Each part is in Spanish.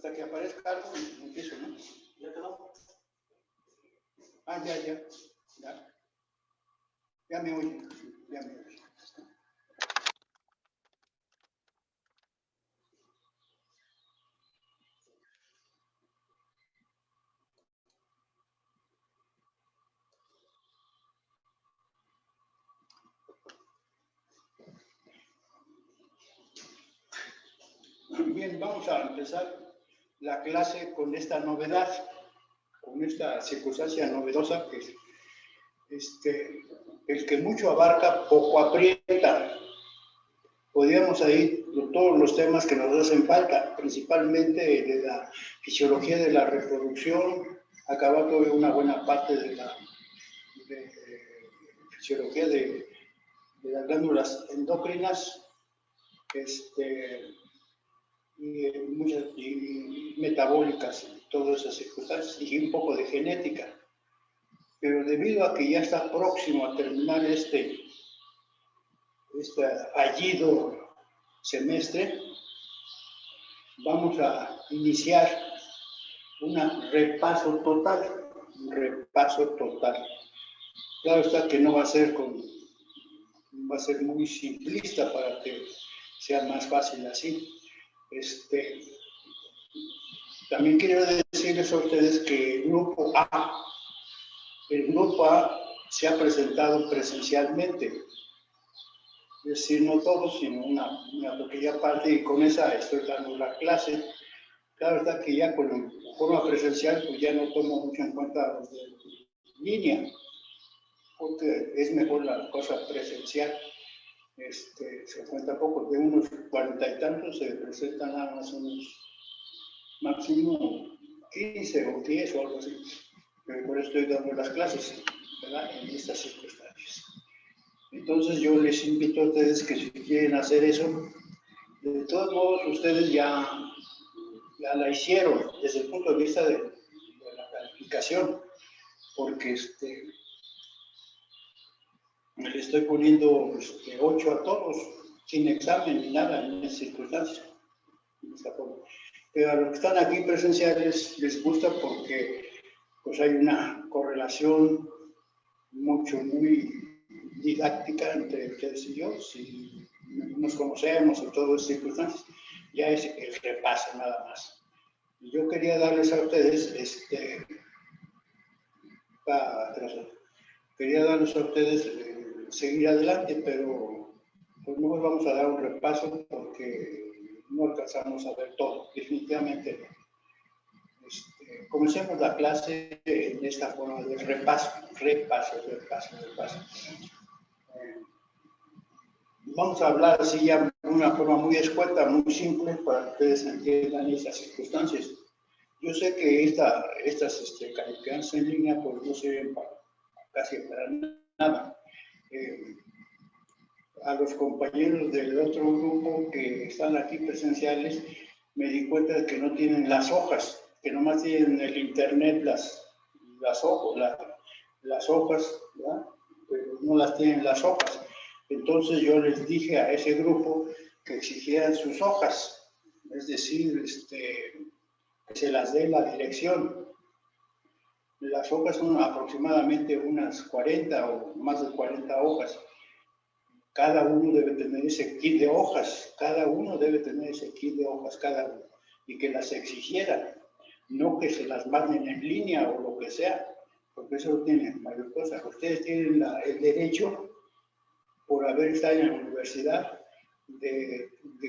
Hasta que aparezca algo, empiezo, ¿no? ¿Ya quedó? Ah, ya. Ya me oye. Bien, vamos a empezar la clase con esta novedad, con esta circunstancia novedosa que es el que mucho abarca, poco aprieta. Podríamos ahí todos los temas que nos hacen falta, principalmente de la fisiología de la reproducción, acabar toda una buena parte de la fisiología de las glándulas endocrinas, y metabólicas, todas esas circunstancias, y un poco de genética. Pero debido a que ya está próximo a terminar este fallido semestre, vamos a iniciar un repaso total. Claro está que no va a ser muy simplista para que sea más fácil así. También quiero decirles a ustedes que el grupo A se ha presentado presencialmente. Es decir, no todos, sino una pequeña parte, y con esa estoy dando la clase. Claro está que ya con forma presencial, pues ya no tomo mucho en cuenta los de línea, porque es mejor la cosa presencial. Se cuenta poco, de unos 40 y tantos se presentan nada más unos máximo 15 o 10 o algo así. Pero por eso estoy dando las clases, ¿verdad? En estas circunstancias. Entonces yo les invito a ustedes que si quieren hacer eso, de todos modos ustedes ya la hicieron desde el punto de vista de la calificación, porque le estoy poniendo 8 a todos, sin examen ni nada en esas circunstancias. Pero a los que están aquí presenciales les gusta porque pues hay una correlación muy didáctica entre ustedes y yo. Si nos conocemos en todas las circunstancias, ya es el repaso nada más. Y yo quería darles a ustedes seguir adelante, pero pues no vamos a dar un repaso porque no alcanzamos a ver todo, definitivamente no. Comencemos la clase en esta forma de repaso. Vamos a hablar así ya de una forma muy escueta, muy simple, para que ustedes entiendan estas circunstancias. Yo sé que estas calificaciones en línea pues no sirven casi para nada. A los compañeros del otro grupo que están aquí presenciales, me di cuenta de que no tienen las hojas, que nomás tienen en el internet las hojas, ¿verdad? Pero no las tienen las hojas. Entonces yo les dije a ese grupo que exigieran sus hojas, es decir, que se las dé la dirección. Las hojas son aproximadamente unas 40 o más de 40 hojas. Cada uno debe tener ese kit de hojas, cada uno, y que las exigieran, no que se las manden en línea o lo que sea, porque eso no tiene mayor cosa. Ustedes tienen el derecho, por haber estado en la universidad, de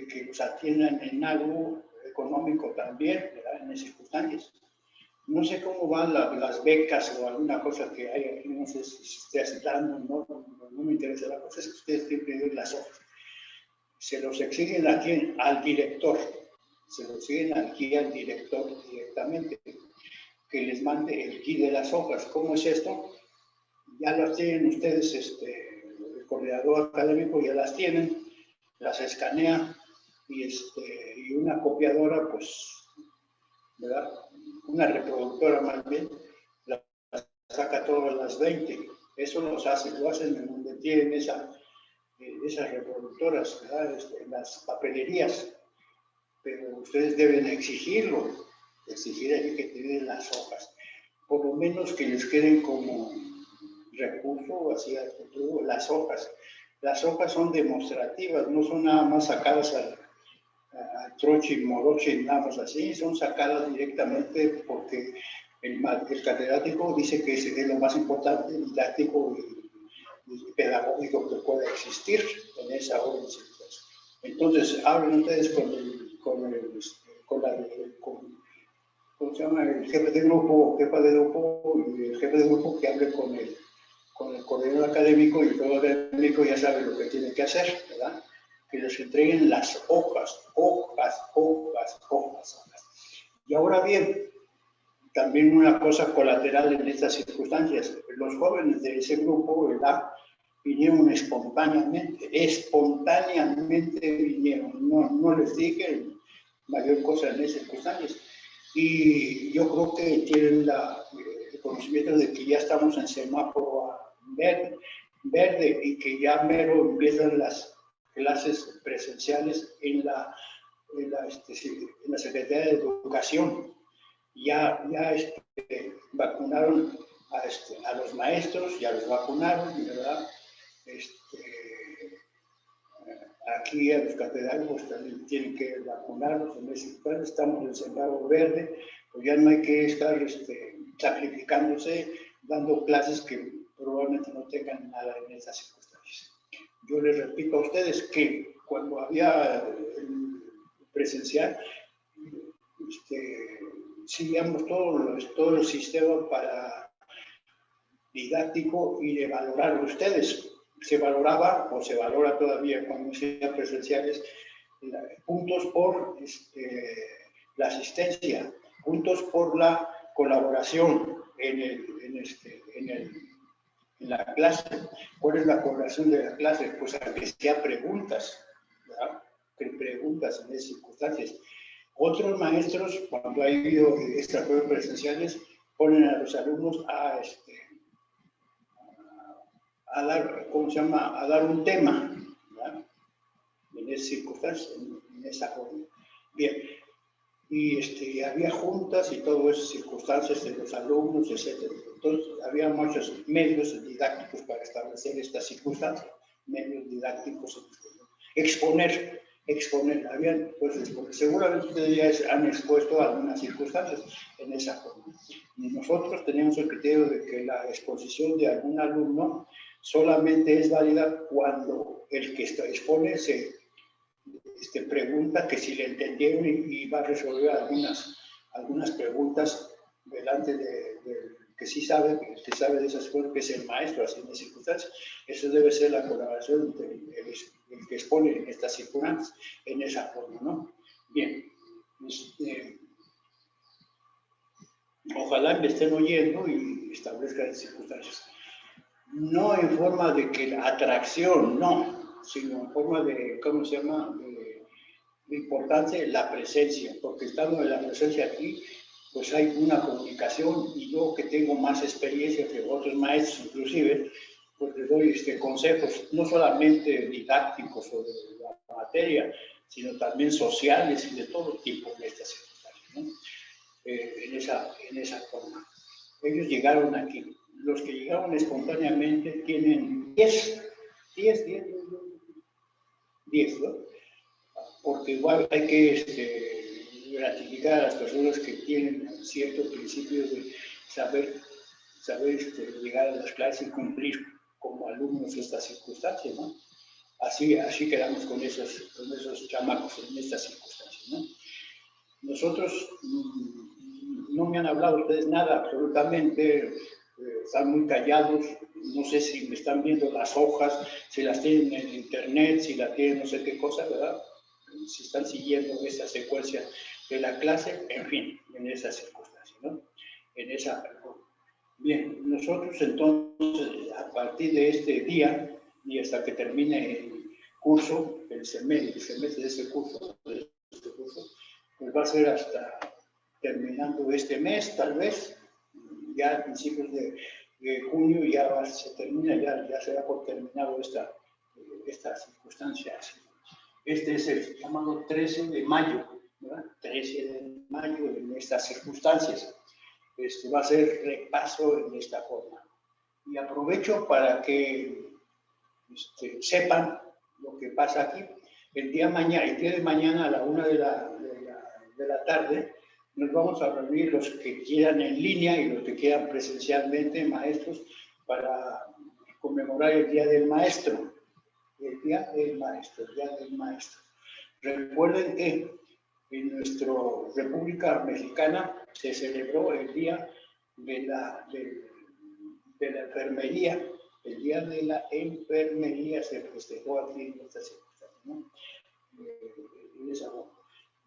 que los atiendan en algo económico también, ¿verdad? En esas circunstancias. No sé cómo van las becas o alguna cosa que hay aquí, no sé si se está dando, no me interesa. La cosa es que ustedes tienen que ver las hojas. Se los exigen aquí al director, directamente, que les mande el kit de las hojas. ¿Cómo es esto? Ya las tienen ustedes, el coordinador académico ya las tienen, las escanea y una copiadora, pues, ¿verdad? Una reproductora más bien, la saca todas las 20. Eso lo hacen en donde tienen esas reproductoras, ¿verdad? En las papelerías. pero ustedes deben exigirlo, exigir ahí que tienen las hojas, por lo menos que les queden como recurso hacia el futuro las hojas. Las hojas son demostrativas, no son nada más sacadas al troche y moroche, nada más así, son sacadas directamente porque el catedrático dice que es lo más importante, didáctico y pedagógico que pueda existir en esa orden. Entonces, hablen ustedes ¿cómo se llama? El jefe de grupo, jefa de grupo, y el jefe de grupo que hable con el coordinador académico, y el coordinador académico ya sabe lo que tiene que hacer, ¿verdad? Que les entreguen las hojas. Y ahora bien, también una cosa colateral en estas circunstancias, los jóvenes de ese grupo, ¿verdad?, vinieron espontáneamente vinieron, no les dije mayor cosa en esas circunstancias. Y yo creo que tienen el conocimiento de que ya estamos en semáforo verde y que ya mero empiezan las clases presenciales en la Secretaría de Educación. Ya vacunaron a los maestros, ya los vacunaron, ¿verdad? Aquí a los catedráticos también tienen que vacunarlos. En ese caso estamos en semáforo verde, pues ya no hay que estar sacrificándose, dando clases que probablemente no tengan nada en esas circunstancias. Yo les repito a ustedes que cuando había presencial, seguíamos todo el sistema para didáctico y de valorar a ustedes. Se valoraba o se valora todavía cuando sean presenciales puntos por la asistencia, puntos por la colaboración en la clase. ¿Cuál es la colaboración de la clase? Pues a que sea preguntas, ¿verdad? Que preguntas en esas circunstancias. Otros maestros, cuando ha habido estas pruebas presenciales, ponen a los alumnos a dar, ¿cómo se llama?, a dar un tema, ¿verdad?, en esas circunstancias, en esa forma. Bien, y había juntas y todas esas circunstancias de los alumnos, etc. Entonces, había muchos medios didácticos para establecer estas circunstancias, medios didácticos, exponer, habían, pues, seguramente ustedes ya han expuesto algunas circunstancias en esa forma. Y nosotros tenemos el criterio de que la exposición de algún alumno solamente es válida cuando el que expone se pregunta que si le entendieron y va a resolver algunas preguntas delante de que sí sabe, que sabe de esas cosas, que es el maestro haciendo circunstancias. Eso debe ser la colaboración del que expone estas circunstancias en esa forma, ¿no? Bien, ojalá me estén oyendo y establezcan circunstancias. No en forma de que la atracción, no, sino en forma de, ¿cómo se llama?, de importancia de la presencia, porque estando en la presencia aquí, pues hay una comunicación, y yo que tengo más experiencia que otros maestros inclusive, pues les doy consejos, no solamente didácticos sobre la materia, sino también sociales y de todo tipo en estas circunstancias, ¿no? En esa forma. Ellos llegaron aquí. Los que llegaron espontáneamente tienen 10, ¿no? Porque igual hay que gratificar a las personas que tienen cierto principio de saber llegar a las clases y cumplir como alumnos estas circunstancias, ¿no? Así quedamos con esos chamacos en estas circunstancias, ¿no? Nosotros, no me han hablado ustedes nada absolutamente, están muy callados, no sé si me están viendo las hojas, si las tienen en internet, si la tienen no sé qué cosa, ¿verdad? Si están siguiendo esa secuencia de la clase, en fin, en esas circunstancias, ¿no? Bien, nosotros entonces, a partir de este día y hasta que termine el curso, el semestre de este curso, pues va a ser hasta terminando este mes, tal vez, ya a principios de junio ya se termina, ya se da por terminado esta circunstancia. Este es el llamado 13 de mayo, ¿verdad? 13 de mayo en estas circunstancias. Va a ser repaso en esta forma. Y aprovecho para que sepan lo que pasa aquí. El día de mañana a la 1 de la tarde, nos vamos a reunir los que quieran en línea y los que quieran presencialmente, maestros, para conmemorar el Día del Maestro. El Día del Maestro, el Día del Maestro. Recuerden que en nuestra República Mexicana se celebró el Día de la Enfermería. El Día de la Enfermería se festejó aquí en esta circunstancia, ¿no?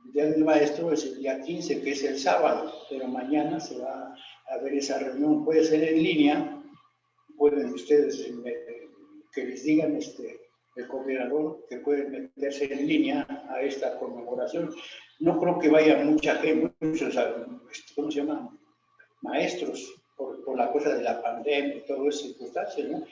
El Día del Maestro es el día 15, que es el sábado, pero mañana se va a ver esa reunión. Puede ser en línea, pueden ustedes que les digan el coordinador que pueden meterse en línea a esta conmemoración. No creo que vaya mucha gente, muchos, ¿cómo se llama? Maestros, por la cosa de la pandemia y todo esas circunstancias, ¿no?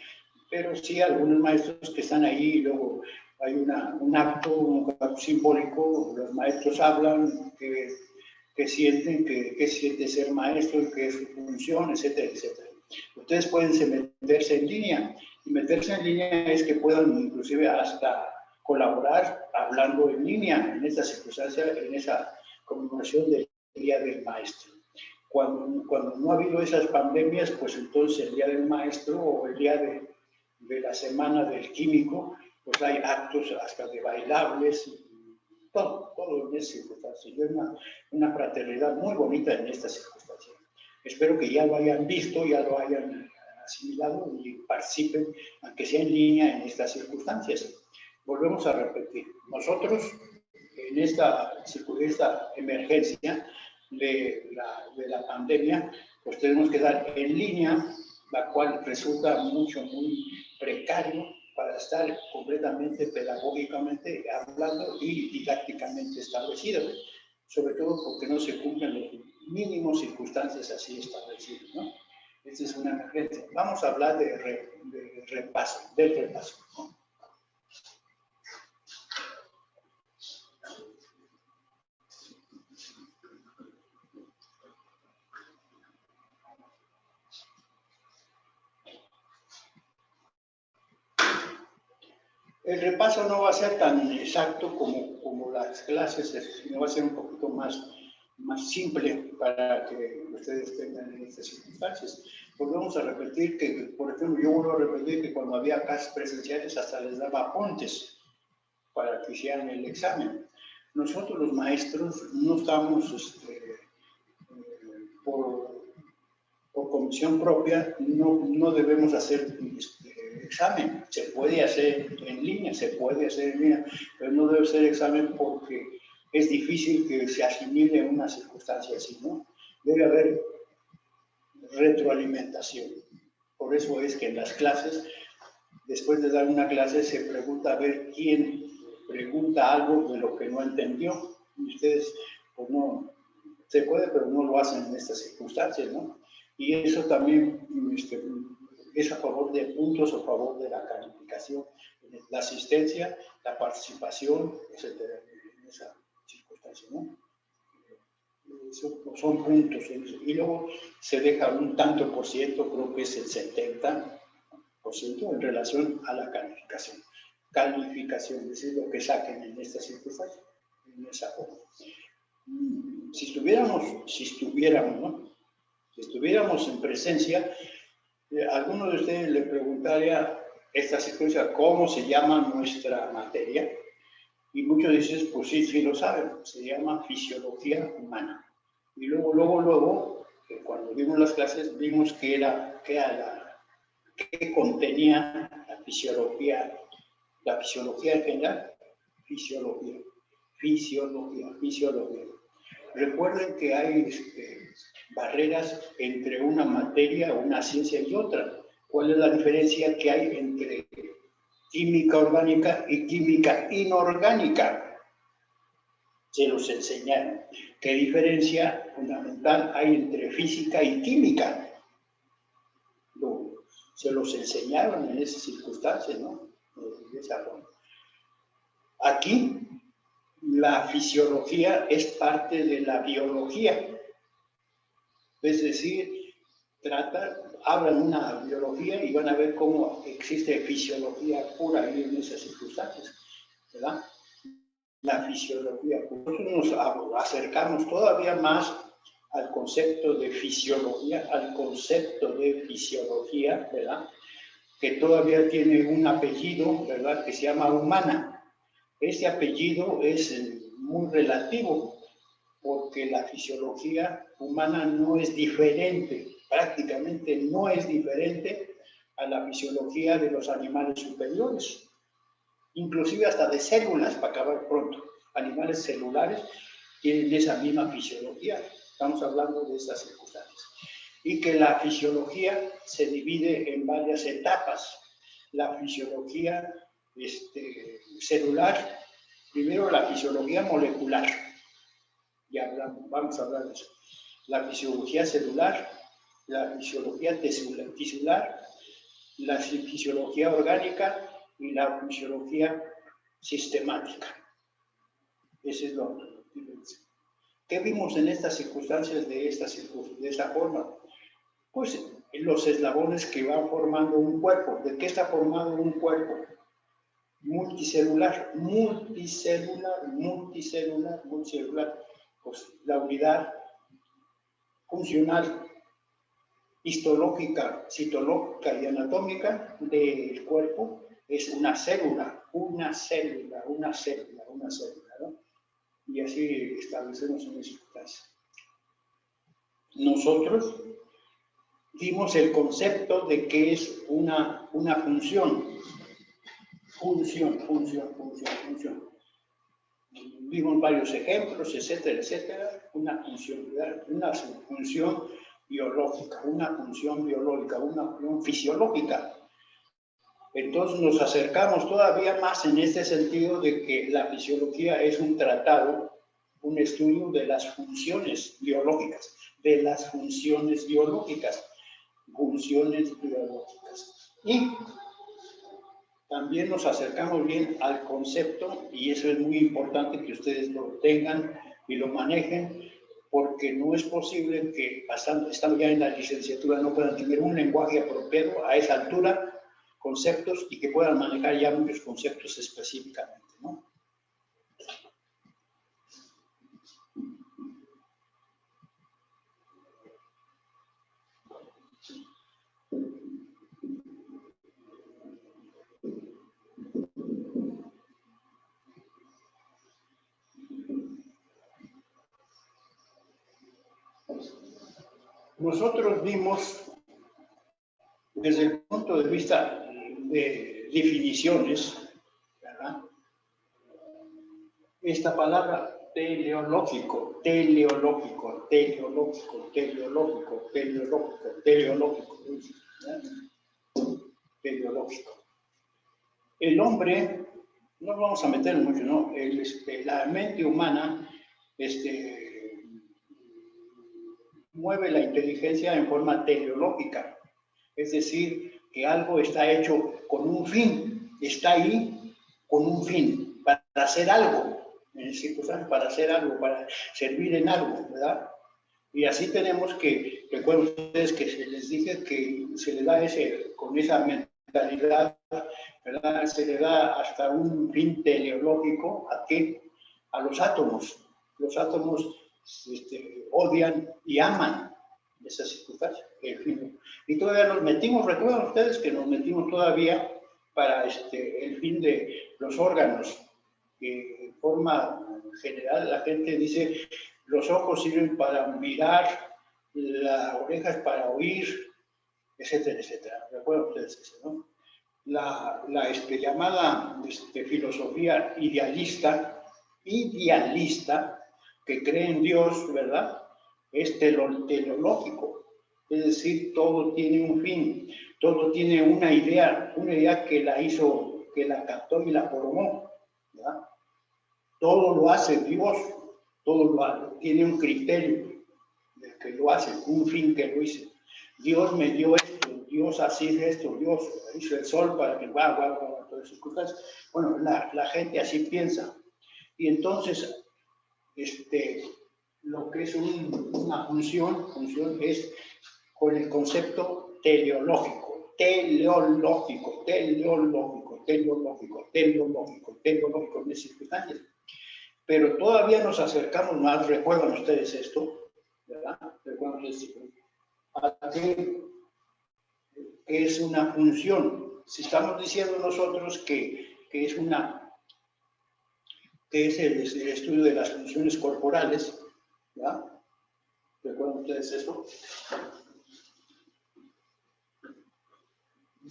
Pero sí algunos maestros que están ahí y luego hay un acto simbólico, los maestros hablan, que sienten, que siente ser maestro, que es su función, etcétera, etcétera. Ustedes pueden meterse en línea, y meterse en línea es que puedan inclusive hasta colaborar hablando en línea en esta circunstancia, en esa conmemoración del Día del Maestro. Cuando no ha habido esas pandemias, pues entonces el Día del Maestro o el Día de la Semana del Químico, pues hay actos hasta de bailables, todo en esa circunstancia. Y es una fraternidad muy bonita en esta circunstancia. Espero que ya lo hayan visto, ya lo hayan asimilado y participen, aunque sea en línea, en estas circunstancias. Volvemos a repetir, nosotros en esta emergencia de la pandemia, pues tenemos que dar en línea, la cual resulta muy precario para estar completamente pedagógicamente hablando y didácticamente establecido, sobre todo porque no se cumplen los mínimos circunstancias así establecidas, ¿no? Esta es una emergencia. Vamos a hablar del repaso, ¿no? El repaso no va a ser tan exacto como las clases, sino va a ser un poquito más simple para que ustedes tengan en estas circunstancias. Volvemos a repetir que, por ejemplo, yo vuelvo a repetir que cuando había clases presenciales hasta les daba apuntes para que hicieran el examen. Nosotros los maestros no estamos por comisión propia, no debemos hacer examen. Se puede hacer en línea, pero no debe ser examen porque es difícil que se asimile una circunstancia así, ¿no? Debe haber retroalimentación. Por eso es que en las clases, después de dar una clase, se pregunta a ver quién pregunta algo de lo que no entendió. Y ustedes, pues no, se puede, pero no lo hacen en estas circunstancias, ¿no? Y eso también es a favor de puntos, a favor de la calificación, la asistencia, la participación, etcétera, en esa circunstancia, ¿no? Son puntos. Y luego se deja un tanto por ciento, creo que es el 70% en relación a la calificación. Calificación, es decir, lo que saquen en esta circunstancia, en esa forma. Si estuviéramos en presencia, alguno de ustedes le preguntaría esta circunstancia, ¿cómo se llama nuestra materia? Y muchos dicen, pues sí lo saben, se llama fisiología humana. Y luego, cuando vimos las clases, vimos que contenía la fisiología en general, fisiología. Recuerden que hay barreras entre una materia, una ciencia y otra. ¿Cuál es la diferencia que hay entre química orgánica y química inorgánica? Se los enseñaron. ¿Qué diferencia fundamental hay entre física y química? Se los enseñaron en esas circunstancias, ¿no? De esa forma. Aquí la fisiología es parte de la biología. Es decir, hablan una biología y van a ver cómo existe fisiología pura ahí en esas circunstancias, ¿verdad? La fisiología pura. Nosotros nos acercamos todavía más al concepto de fisiología, ¿verdad? Que todavía tiene un apellido, ¿verdad? Que se llama humana. Ese apellido es muy relativo, porque la fisiología humana no es diferente, prácticamente no es diferente a la fisiología de los animales superiores, inclusive hasta de células, para acabar pronto. Animales celulares tienen esa misma fisiología. Estamos hablando de esas circunstancias. Y que la fisiología se divide en varias etapas. La fisiología celular, primero la fisiología molecular. Ya vamos a hablar de eso. La fisiología celular, la fisiología tisular, la fisiología orgánica y la fisiología sistemática. Ese es lo que ¿qué vimos en estas circunstancias de esta forma? Pues los eslabones que van formando un cuerpo. ¿De qué está formado un cuerpo? Multicelular. Pues la unidad funcional, histológica, citológica y anatómica del cuerpo es una célula, ¿no? Y así establecemos unas circunstancias. Nosotros dimos el concepto de que es una función. Función. Vimos varios ejemplos, etcétera, una función biológica, una función fisiológica. Entonces nos acercamos todavía más en este sentido de que la fisiología es un tratado, un estudio de las funciones biológicas, Y también nos acercamos bien al concepto, y eso es muy importante que ustedes lo tengan y lo manejen, porque no es posible que estando ya en la licenciatura no puedan tener un lenguaje apropiado a esa altura, conceptos, y que puedan manejar ya muchos conceptos específicamente, ¿no? Nosotros vimos, desde el punto de vista de definiciones, ¿verdad? Esta palabra teleológico, El hombre, no vamos a meter mucho, ¿no? La mente humana, mueve la inteligencia en forma teleológica, es decir, que algo está hecho con un fin, está ahí con un fin, para hacer algo, para hacer algo, para servir en algo, ¿verdad? Y así tenemos que, recuerden ustedes que se les dije que se le da con esa mentalidad, ¿verdad? Se le da hasta un fin teleológico, ¿a qué? A los átomos. Los átomos odian y aman esas circunstancias. Y todavía nos metimos, recuerdan ustedes que nos metimos todavía para el fin de los órganos, que en forma general la gente dice los ojos sirven para mirar, las orejas para oír, etcétera. Recuerdan ustedes eso, ¿no? La llamada filosofía idealista, que cree en Dios, ¿verdad? Es teleológico, es decir, todo tiene un fin, todo tiene una idea que la hizo, que la captó y la formó, ¿verdad? Todo lo hace Dios, tiene un criterio que lo hace, un fin que lo hizo. Dios me dio esto, Dios así esto, Dios hizo el sol para que todas esas cosas. Bueno, la gente así piensa. Y entonces, lo que es una función es con el concepto teleológico, en esas circunstancias. Pero todavía nos acercamos más, recuerdan ustedes esto, ¿verdad? Recuerdan ustedes a que es una función. Si estamos diciendo nosotros que es el estudio de las funciones corporales, ¿verdad? ¿Recuerdan ustedes esto?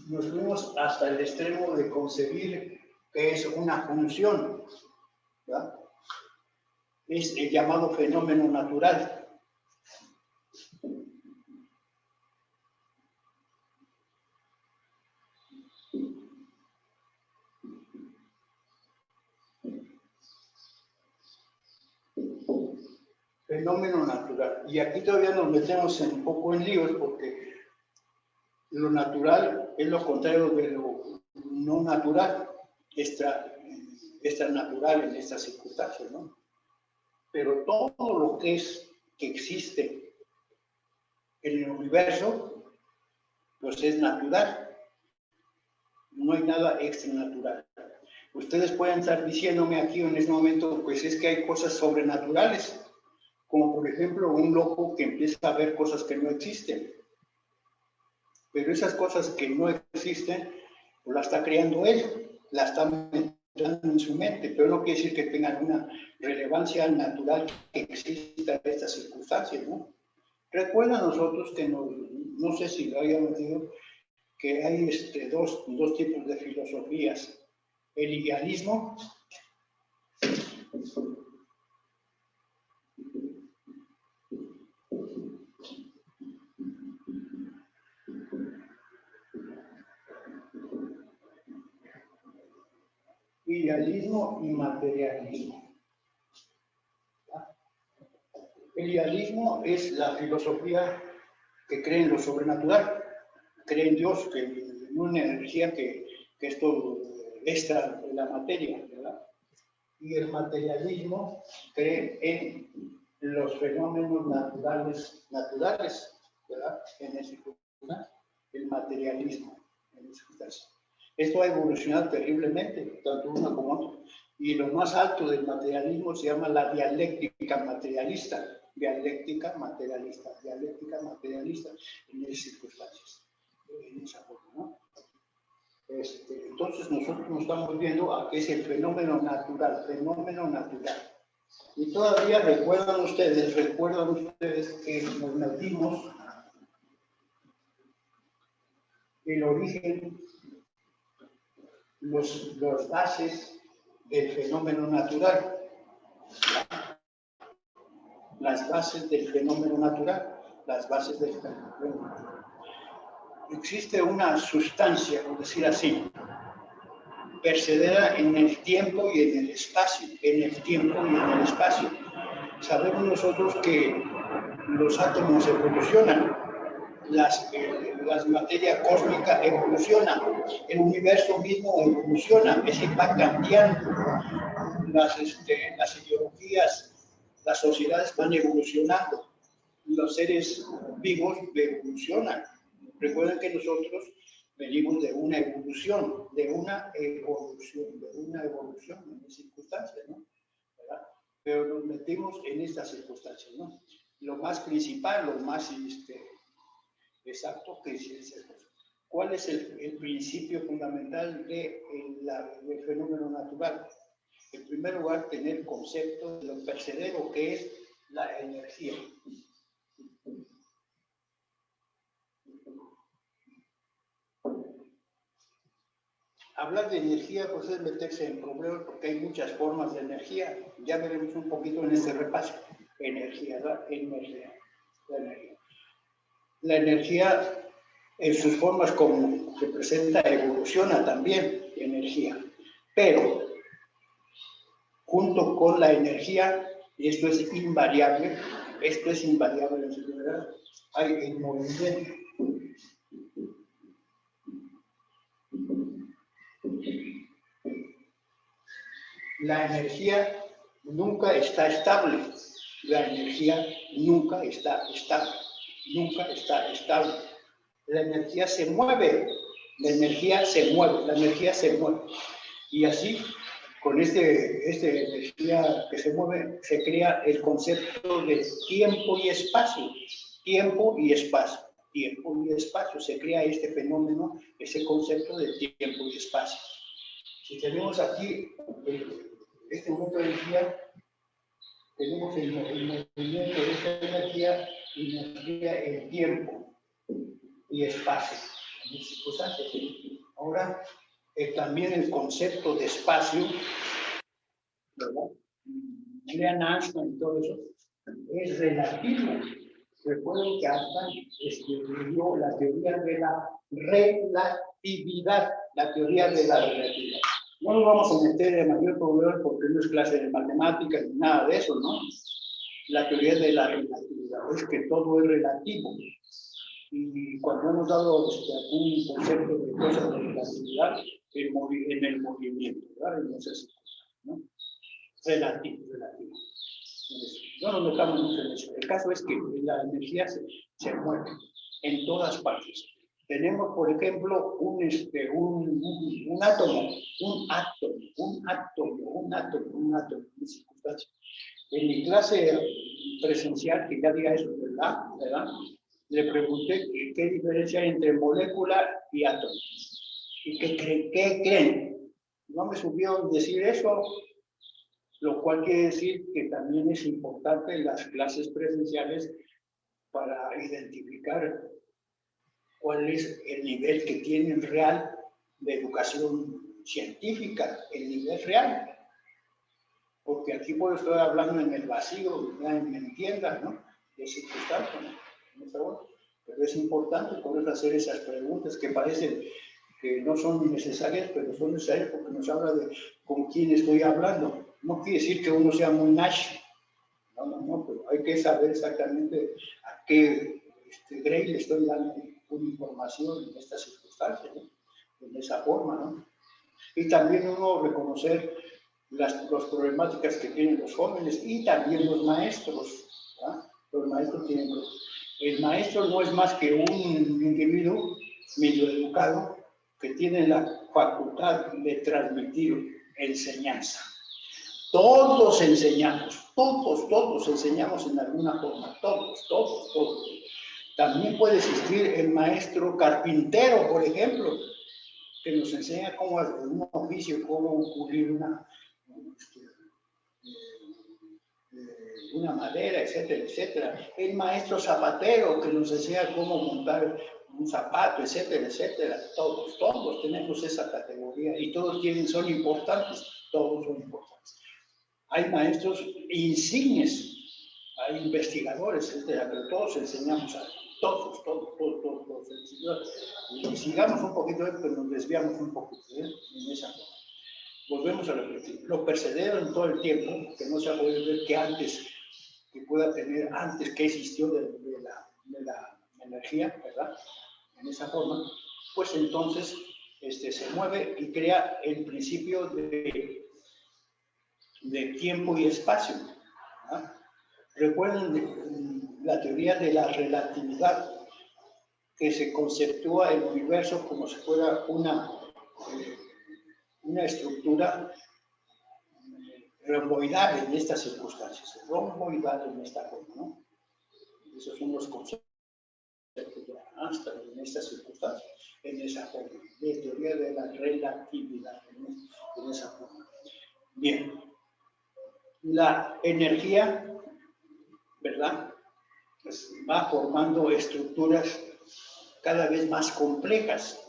Nos fuimos hasta el extremo de concebir que es una función, ¿verdad? Es el llamado fenómeno natural. Fenómeno natural. Y aquí todavía nos metemos un poco en líos porque lo natural es lo contrario de lo no natural, extranatural en estas circunstancias, ¿no? Pero todo lo que existe en el universo, pues es natural. No hay nada extranatural. Ustedes pueden estar diciéndome aquí en este momento, pues es que hay cosas sobrenaturales, como por ejemplo un loco que empieza a ver cosas que no existen. Pero esas cosas que no existen, pues las está creando él, las está metiendo en su mente, pero no quiere decir que tengan una relevancia natural que exista en estas circunstancias, ¿no? Recuerda nosotros que no sé si lo habíamos dicho, que hay dos tipos de filosofías. El idealismo y materialismo. El idealismo es la filosofía que cree en lo sobrenatural, cree en Dios, que en una energía que es todo extra de la materia, ¿verdad? Y el materialismo cree en los fenómenos naturales, ¿verdad? El materialismo, en ese caso. Esto ha evolucionado terriblemente, tanto uno como otro. Y lo más alto del materialismo se llama la dialéctica materialista, en esas circunstancias, en esa forma, ¿no? Entonces nosotros nos estamos viendo a qué es el fenómeno natural. Y todavía recuerdan ustedes que nos metimos el origen, los bases del fenómeno natural. Las bases del fenómeno natural. Existe una sustancia, por decir así, percedera en el tiempo y en el espacio. Sabemos nosotros que los átomos evolucionan, la materia cósmica evoluciona, el universo mismo evoluciona, es decir, va cambiando. Las ideologías, las sociedades van evolucionando, los seres vivos evolucionan. Recuerden que nosotros venimos de una evolución en las circunstancias, ¿no? ¿Verdad? Pero nos metimos en estas circunstancias, ¿no? Lo más principal, lo más exacto que es esto. ¿Cuál es el principio fundamental del fenómeno natural? En primer lugar, tener concepto de lo percedero que es la energía. Hablar de energía pues es meterse en problemas porque hay muchas formas de energía. Ya veremos un poquito en este repaso. La energía en sus formas como se presenta evoluciona también, energía. Pero junto con la energía, y esto es invariable, ¿verdad? Hay el movimiento. La energía nunca está estable. La energía nunca está estable. Nunca está estable. La energía se mueve. La energía se mueve. La energía se mueve. Y así, con esta energía que se mueve, se crea el concepto de tiempo y espacio. Tiempo y espacio. Tiempo y espacio. Se crea este fenómeno, ese concepto de tiempo y espacio. Si tenemos aquí este mundo de energía, tenemos el movimiento de esta energía y nos crea el tiempo y espacio. Ahora, también el concepto de espacio, ¿verdad? Lean Einstein y todo eso, es relativo. Recuerden que Einstein escribió la teoría de la relatividad, la teoría de la relatividad. No nos vamos a meter en mayor problema porque no es clase de matemáticas ni nada de eso, ¿no? La teoría de la relatividad es que todo es relativo. Y cuando hemos dado algún concepto de cosas de relatividad en el movimiento, ¿verdad? Entonces, ¿no? Relativo. No nos metamos mucho en eso. El caso es que la energía se mueve en todas partes. Tenemos, por ejemplo, un átomo, en circunstancias. En mi clase presencial, que ya diga eso, ¿verdad? Le pregunté qué diferencia hay entre molécula y átomo. ¿Y qué creen? No me supieron decir eso, lo cual quiere decir que también es importante en las clases presenciales para identificar cuál es el nivel que tienen real de educación científica, el nivel real. Porque aquí puedo estar hablando en el vacío, me entiendan, ¿no? De circunstancias, ¿no? Pero es importante poder hacer esas preguntas que parecen que no son necesarias, pero son necesarias porque nos habla de con quién estoy hablando. No quiere decir que uno sea muy nash, no, pero hay que saber exactamente a qué grey le estoy dando una información en estas circunstancias, ¿no? De esa forma, ¿no? Y también uno reconocer las problemáticas que tienen los jóvenes y también los maestros, ¿verdad? Los maestros tienen... El maestro no es más que un individuo medio educado que tiene la facultad de transmitir enseñanza. Todos enseñamos, todos enseñamos en alguna forma, todos. También puede existir el maestro carpintero, por ejemplo, que nos enseña cómo hacer un oficio, cómo pulir una madera, etcétera. El maestro zapatero, que nos enseña cómo montar un zapato, etcétera. Todos tenemos esa categoría y todos son importantes, todos son importantes. Hay maestros insignes, hay investigadores, etcétera, pero todos enseñamos a todos. Y sigamos un poquito, pero nos desviamos un poquito en esa forma. Volvemos a repetir, lo percedero en todo el tiempo, que no se ha podido ver que pueda tener antes que existió de la energía, ¿verdad? En esa forma, pues entonces se mueve y crea el principio de tiempo y espacio, ¿verdad? Recuerden la teoría de la relatividad, que se conceptúa el universo como si fuera una estructura romboidal en estas circunstancias, romboidal en esta forma, ¿no? Esos son los conceptos de Einstein en estas circunstancias, en esa forma, de teoría de la relatividad en esa forma. Bien, la energía, ¿verdad? Pues va formando estructuras cada vez más complejas.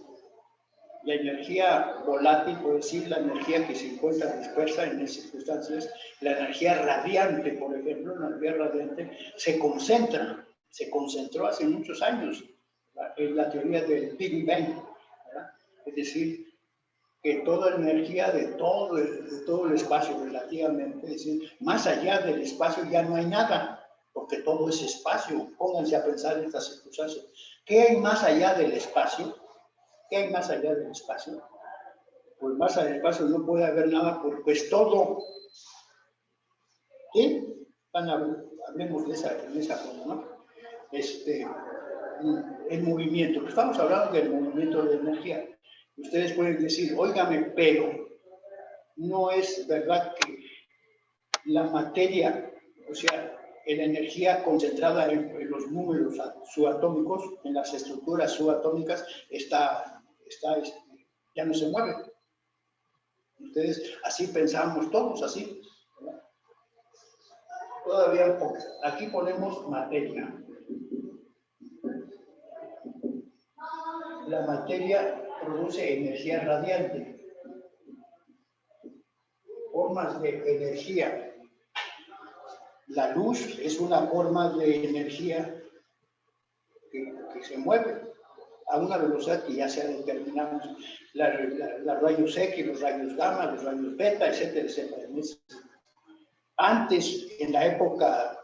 La energía volátil, por decir, la energía que se encuentra dispersa en esas circunstancias, la energía radiante, por ejemplo, la energía radiante se concentró hace muchos años en la teoría del Big Bang, ¿verdad? Es decir, que toda energía de todo el espacio relativamente, es decir, más allá del espacio ya no hay nada, porque todo es espacio. Pónganse a pensar en estas circunstancias. ¿Qué hay más allá del espacio? ¿Qué hay más allá del espacio? Pues más allá del espacio no puede haber nada, porque es todo. hablemos de esa forma, ¿no? El movimiento. Estamos hablando del movimiento de energía. Ustedes pueden decir, óigame, pero no es verdad que la materia, o sea, la energía concentrada en los números subatómicos, en las estructuras subatómicas, ya no se mueve. Ustedes, así pensamos todos, así, ¿verdad? Todavía aquí ponemos materia. La materia produce energía radiante, formas de energía. La luz es una forma de energía que se mueve a una velocidad que ya se ha determinado. Los rayos X, los rayos gamma, los rayos beta, etcétera, etcétera. Antes, en la época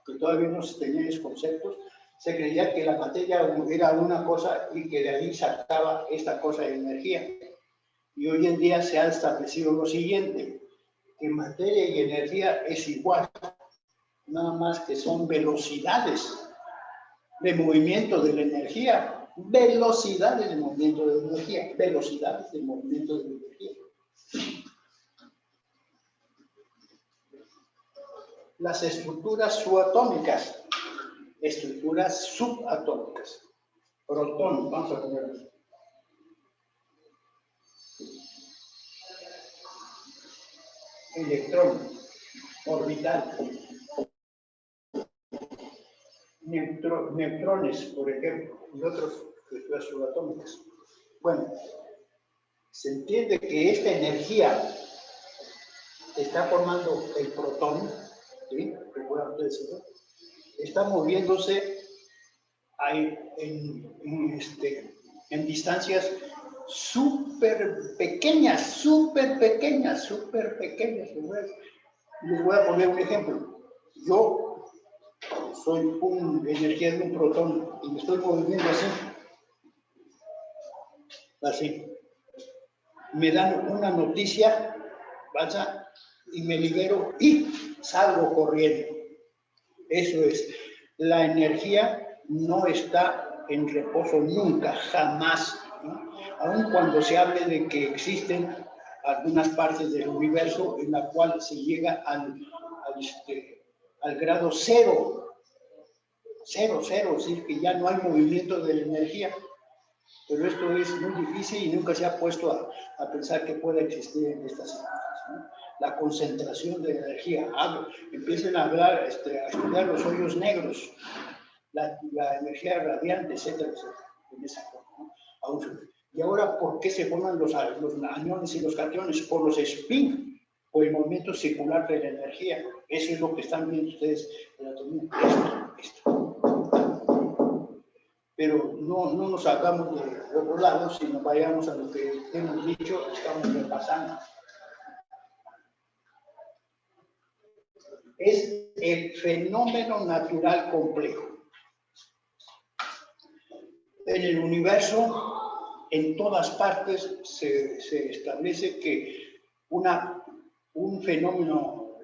que todavía no se tenían esos conceptos, se creía que la materia era una cosa y que de ahí sacaba esta cosa de energía. Y hoy en día se ha establecido lo siguiente, que materia y energía es igual, nada más que son velocidades de movimiento de la energía, velocidades de movimiento de energía, velocidades de movimiento de energía. Las estructuras subatómicas, estructuras subatómicas, protón, vamos a ponerlo. Electrón, orbital, neutrones, por ejemplo, y otras estructuras subatómicas. Bueno, se entiende que esta energía está formando el protón, ¿sí? ¿Recuerdan ustedes eso? Está moviéndose en distancias súper pequeñas, súper pequeñas, súper pequeñas. Les voy a poner un ejemplo. Yo soy energía de un protón y me estoy moviendo así. Me dan una noticia, vaya, y me libero y salgo corriendo. Eso es, la energía no está en reposo nunca, jamás, ¿no? Aun cuando se hable de que existen algunas partes del universo en la cual se llega al grado cero, es decir, que ya no hay movimiento de la energía. Pero esto es muy difícil y nunca se ha puesto a pensar que pueda existir en estas circunstancias, ¿no? La concentración de energía. Empiecen a hablar, a estudiar los hoyos negros, la energía radiante, etcétera, etcétera, en esa forma, ¿no? Y ahora, ¿por qué se forman los aniones y los cationes? Por los spin, por el movimiento circular de la energía. Eso es lo que están viendo ustedes en la atomía. Esto. Pero no nos hagamos de otro lado, sino vayamos a lo que hemos dicho, estamos repasando. Es el fenómeno natural complejo. En el universo, en todas partes, se establece que un fenómeno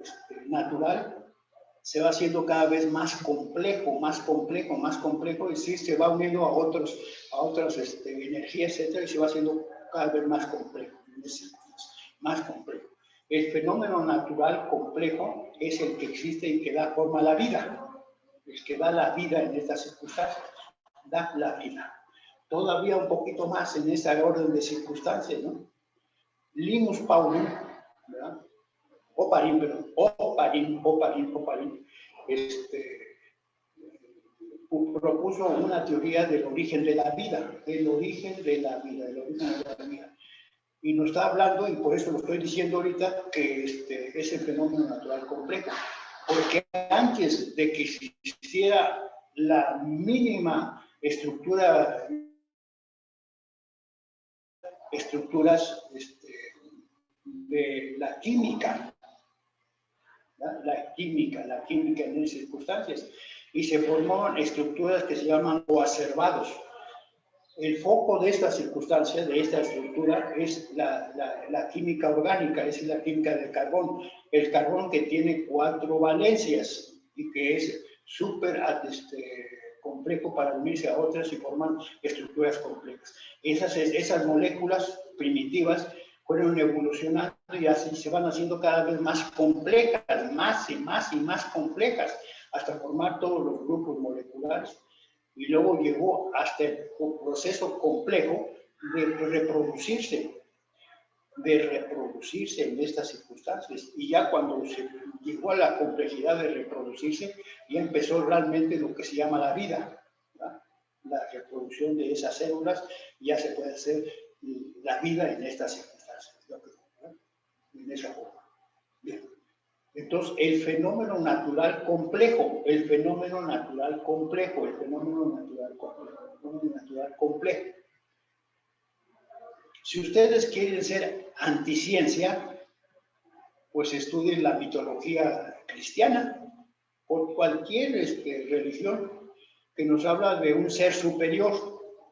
natural se va haciendo cada vez más complejo, y sí se va uniendo a otras energías, etcétera, y se va haciendo cada vez más complejo, más complejo. El fenómeno natural complejo es el que existe y que da forma a la vida, el que da la vida en estas circunstancias, da la vida. Todavía un poquito más en esa orden de circunstancias, ¿no? Linus Pauling, ¿verdad? Oparin, propuso una teoría del origen de la vida, Y nos está hablando, y por eso lo estoy diciendo ahorita, que es el fenómeno natural complejo. Porque antes de que existiera la mínima estructuras de la química, la química en esas circunstancias, y se formaron estructuras que se llaman coacervados. El foco de esta circunstancia, de esta estructura, es la química orgánica, es la química del carbón. el carbón que tiene 4 valencias y que es súper complejo para unirse a otras y formar estructuras complejas. Esas moléculas primitivas fueron evolucionando y así se van haciendo cada vez más complejas, más y más y más complejas, hasta formar todos los grupos moleculares. Y luego llegó hasta el proceso complejo de reproducirse en estas circunstancias. Y ya cuando se llegó a la complejidad de reproducirse, ya empezó realmente lo que se llama la vida, ¿verdad? La reproducción de esas células, ya se puede hacer la vida en estas circunstancias, ¿verdad? En esa forma. Bien. Entonces, el fenómeno natural complejo. Si ustedes quieren ser anticiencia, pues estudien la mitología cristiana o cualquier religión que nos habla de un ser superior.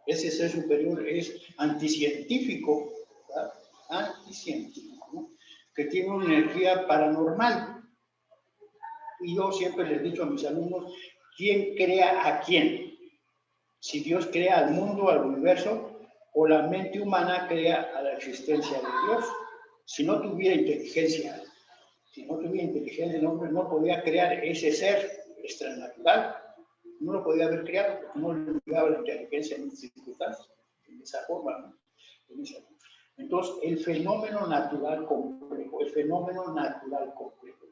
Ese ser superior es anticientífico, ¿verdad? Anticientífico, ¿no? Que tiene una energía paranormal. Y yo siempre les he dicho a mis alumnos, ¿quién crea a quién? Si Dios crea al mundo, al universo, o la mente humana crea a la existencia de Dios. Si no tuviera inteligencia, el hombre no podía crear ese ser extranatural. No lo podía haber creado porque no le llegaba la inteligencia en esas circunstancias, en esa forma, ¿no? Entonces, el fenómeno natural complejo.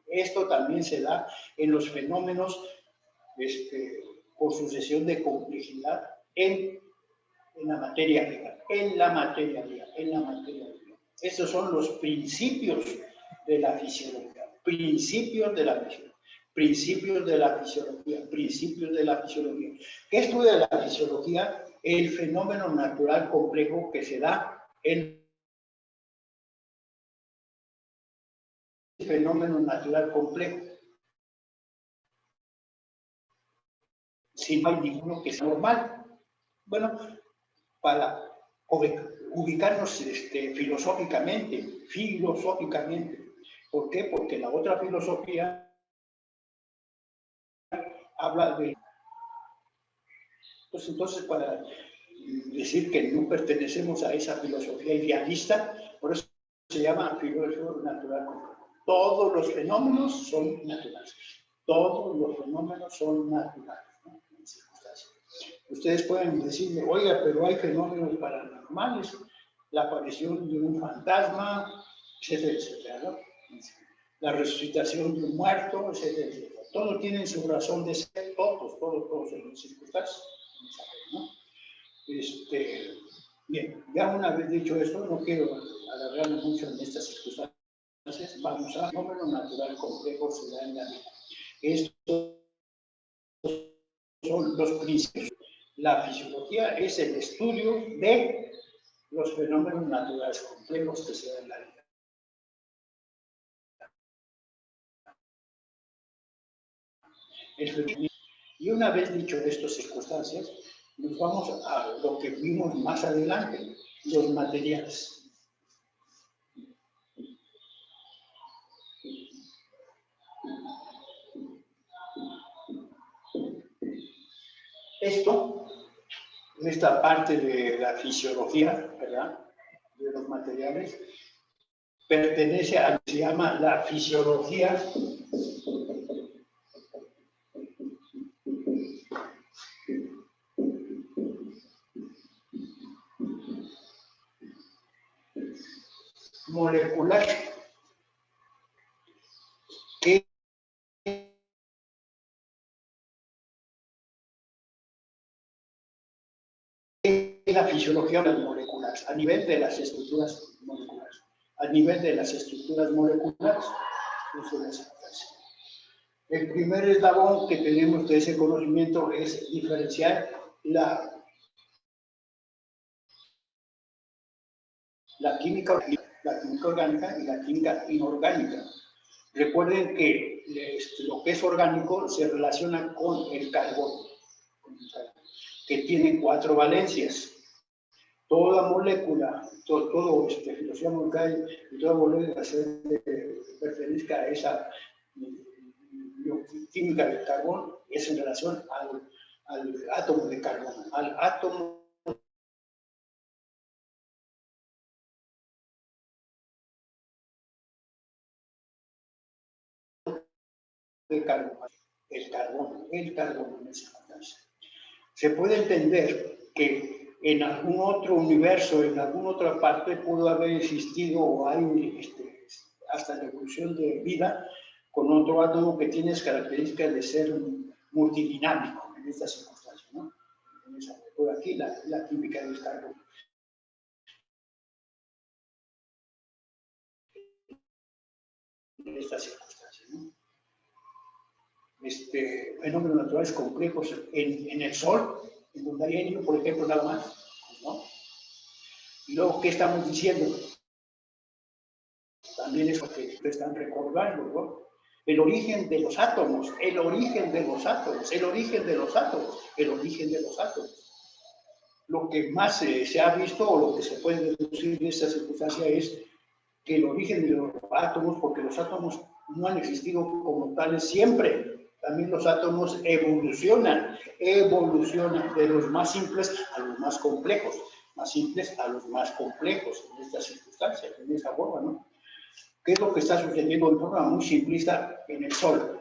Esto también se da en los fenómenos por sucesión de complejidad en la materia real, Estos son los principios de la fisiología, principios de la fisiología. ¿Qué estudia la fisiología? El fenómeno natural complejo que se da en el fenómeno natural complejo. Si no hay ninguno que sea normal. Bueno, para ubicarnos filosóficamente. ¿Por qué? Porque la otra filosofía habla de... Pues entonces, para decir que no pertenecemos a esa filosofía idealista, por eso se llama filosofía natural. Todos los fenómenos son naturales. ¿No? Ustedes pueden decirme, oiga, pero hay fenómenos paranormales, la aparición de un fantasma, etcétera, etcétera, ¿no? La resucitación de un muerto, etcétera, etcétera. Todos tienen su razón de ser, todos en las circunstancias, ¿no? Bien, ya una vez dicho esto, no quiero alargarme mucho en estas circunstancias, vamos a fenómeno natural complejo se da en la vida. Estos son los principios. La fisiología es el estudio de los fenómenos naturales complejos que se dan en la vida. Y una vez dicho estas circunstancias, nos vamos a lo que vimos más adelante, los materiales. Esta parte de la fisiología, ¿verdad?, de los materiales, pertenece a lo que se llama la fisiología molecular, que es la fisiología molecular, a nivel de las estructuras moleculares. Eso es así. El primer eslabón que tenemos de ese conocimiento es diferenciar la química orgánica y la química inorgánica. Recuerden que lo que es orgánico se relaciona con el carbono, que tiene 4 valencias. toda molécula, todo filosofía molecular y toda molécula pertenezca a esa química del carbón, es en relación al átomo de carbono, al átomo de carbono, el carbono en esa instancia. Se puede entender que en algún otro universo, en alguna otra parte, pudo haber existido o hay hasta la evolución de vida con otro átomo que tiene características de ser multidinámico en estas circunstancias, ¿no? Por aquí la química del carbono. En estas circunstancias, ¿no? Fenómenos naturales complejos en el Sol, en donde hay helio, por ejemplo, nada más, ¿no? Y luego, ¿qué estamos diciendo? También es lo que están recordando, ¿no? El origen de los átomos, el origen de los átomos, el origen de los átomos, el origen de los átomos. Lo que más se ha visto o lo que se puede deducir de esta circunstancia es que el origen de los átomos, porque los átomos no han existido como tales siempre. También los átomos evolucionan de los más simples a los más complejos, más simples a los más complejos en estas circunstancias, en esa forma, ¿no? ¿Qué es lo que está sucediendo de forma muy simplista en el Sol?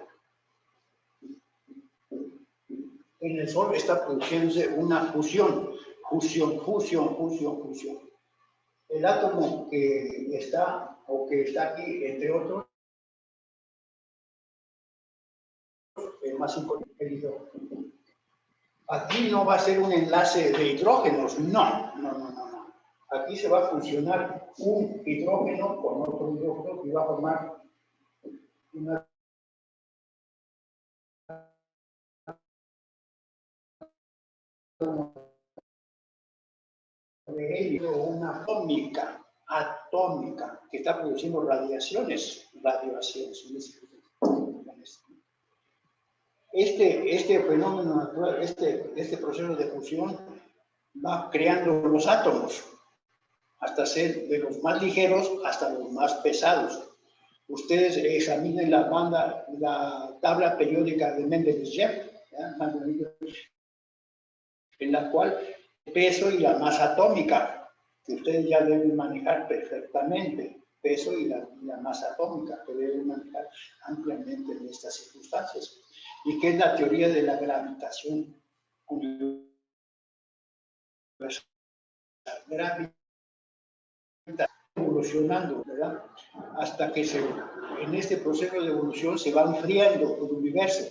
En el Sol está produciéndose una fusión. El átomo que está aquí, entre otros, el más importante, aquí no va a ser un enlace de hidrógenos, no. Aquí se va a fusionar un hidrógeno con otro hidrógeno y va a formar una de helio, una atómica, que está produciendo radiaciones. Este fenómeno natural, este proceso de fusión va creando los átomos, hasta ser de los más ligeros hasta los más pesados. Ustedes examinen la tabla periódica de Mendeleev, en la cual el peso y la masa atómica, que ustedes ya deben manejar perfectamente, peso y la masa atómica, que deben manejar ampliamente en estas circunstancias. ¿Y qué es la teoría de la gravitación universal? Evolucionando, ¿verdad? Hasta que en este proceso de evolución se va enfriando el universo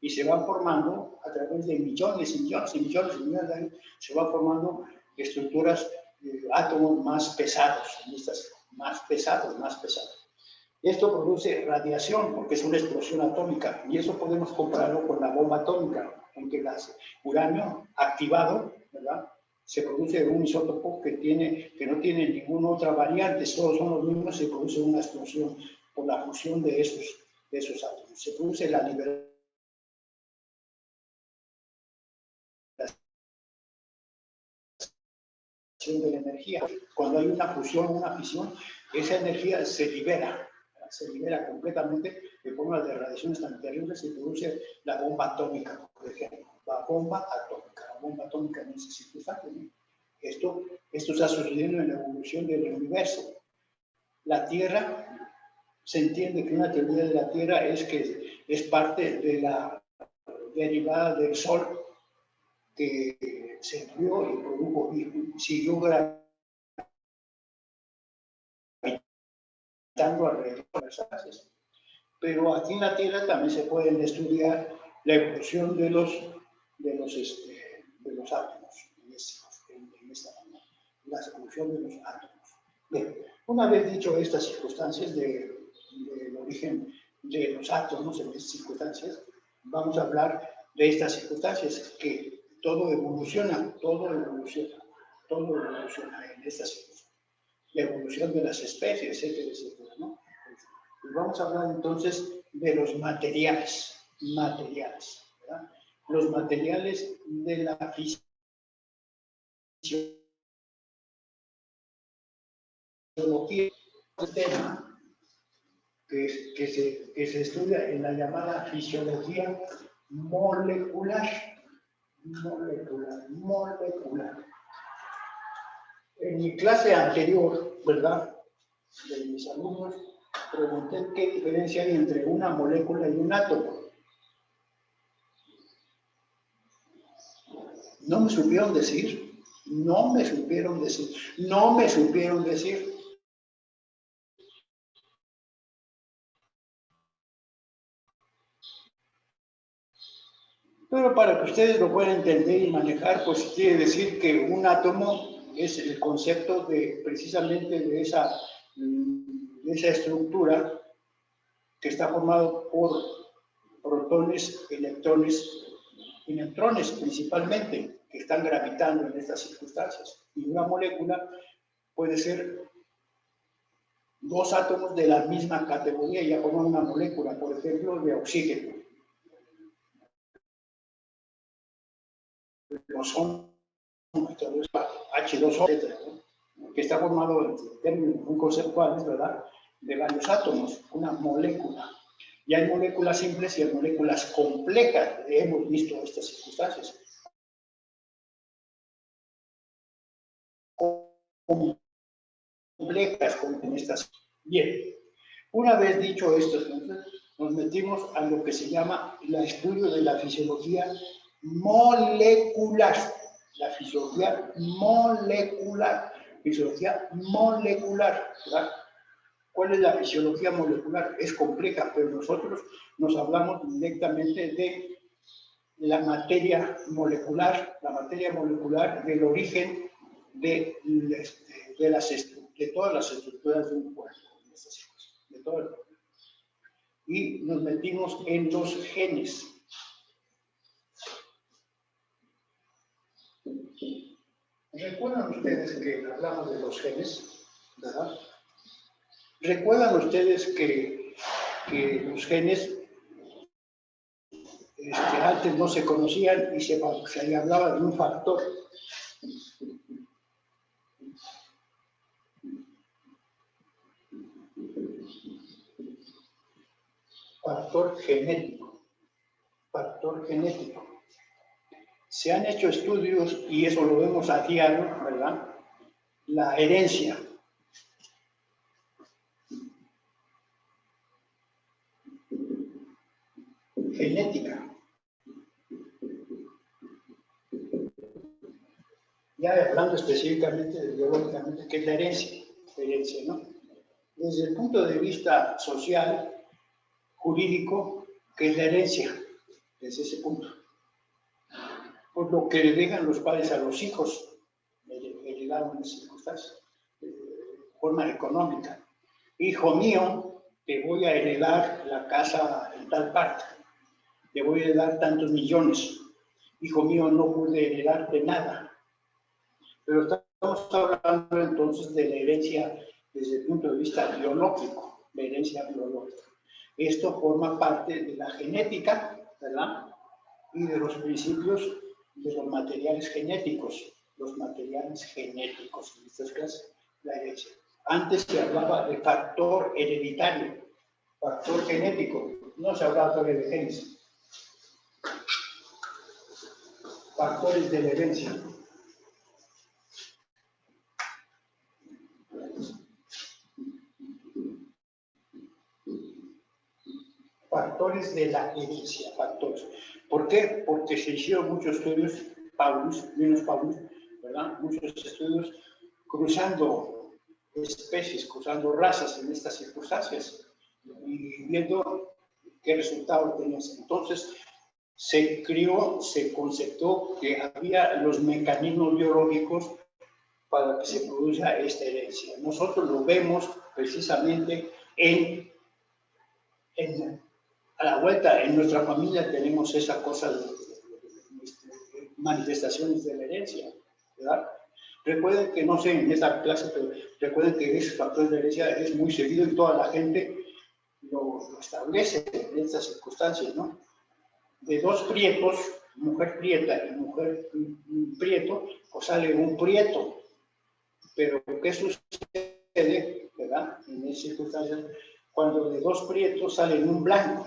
y se van formando a través de millones y millones de años, se van formando estructuras, átomos más pesados, más pesados. Esto produce radiación porque es una explosión atómica y eso podemos compararlo con la bomba atómica, en que el uranio activado, ¿verdad?, se produce un isótopo que no tiene ninguna otra variante, solo son los mismos, se produce una explosión por la fusión de esos átomos. Se produce la liberación de la energía. Cuando hay una fusión, una fisión, esa energía se libera completamente de forma de radiaciones tan terribles. Se produce la bomba atómica, por ejemplo. La bomba atómica en ese circunstancia, ¿no? Esto está sucediendo en la evolución del universo. La Tierra, se entiende que una teoría de la Tierra es que es parte de la derivada del Sol que se enfrió y produjo y siguió gravitando alrededor de las galaxias. Pero aquí en la Tierra también se pueden estudiar la evolución de los átomos, en esta manera, la evolución de los átomos. Bien, una vez dicho estas circunstancias del origen de los átomos en estas circunstancias, vamos a hablar de estas circunstancias, que todo evoluciona en estas circunstancias. La evolución de las especies, etcétera, ¿no? Y vamos a hablar entonces de los materiales, ¿verdad? Los materiales de la fisión fisiología es un tema que se estudia en la llamada fisiología molecular. En mi clase anterior, ¿verdad?, de mis alumnos, pregunté qué diferencia hay entre una molécula y un átomo. No me supieron decir. Pero para que ustedes lo puedan entender y manejar, pues quiere decir que un átomo es el concepto de precisamente de esa estructura que está formado por protones, electrones y neutrones principalmente, que están gravitando en estas circunstancias. Y una molécula puede ser dos átomos de la misma categoría y ya forman una molécula, por ejemplo, de oxígeno. Los son H2O, etc., ¿no?, que está formado en términos muy conceptuales, ¿verdad?, de varios átomos, una molécula. Y hay moléculas simples y hay moléculas complejas. Hemos visto estas circunstancias. Complejas como estas. Bien, una vez dicho esto, entonces, nos metimos a lo que se llama el estudio de la fisiología molecular. La fisiología molecular. Fisiología molecular, ¿verdad? ¿Cuál es la fisiología molecular? Es compleja, pero nosotros nos hablamos directamente de la materia molecular del origen de todas las estructuras de un cuerpo, de todo el cuerpo. Y nos metimos en los genes. ¿Recuerdan ustedes que hablamos de los genes, verdad? ¿Recuerdan ustedes que los genes antes no se conocían y se hablaba de un factor? Factor genético. Se han hecho estudios, y eso lo vemos a diario, ¿verdad? La herencia. Genética. Ya hablando específicamente, biológicamente, ¿qué es la herencia? ¿No? Desde el punto de vista social, jurídico, ¿qué es la herencia? Desde ese punto. Por lo que le dejan los padres a los hijos, heredaron en circunstancias, de forma económica. Hijo mío, te voy a heredar la casa en tal parte, te voy a heredar tantos millones. Hijo mío, no pude heredarte nada. Pero estamos hablando entonces de la herencia desde el punto de vista biológico, la herencia biológica. Esto forma parte de la genética, ¿verdad?, y de los principios de los materiales genéticos. En estas clases, la herencia. Antes se hablaba de factor hereditario, factor genético, no se hablaba todavía de genes. Factores de la herencia. Factores de la herencia, factores. ¿Por qué? Porque se hicieron muchos estudios, Paulus, ¿verdad? Muchos estudios cruzando especies, cruzando razas en estas circunstancias y viendo qué resultados tenían. Entonces, se conceptó que había los mecanismos biológicos para que se produzca esta herencia. Nosotros lo vemos precisamente a la vuelta, en nuestra familia tenemos esa cosa de manifestaciones de la herencia, ¿verdad? Recuerden que, no sé en esta clase, pero recuerden que ese factor de herencia es muy seguido y toda la gente lo establece en estas circunstancias, ¿no? De dos prietos, mujer prieta y mujer prieto, pues sale un prieto. Pero ¿qué sucede sucede, ¿verdad? En esas circunstancias, cuando de dos prietos salen un blanco.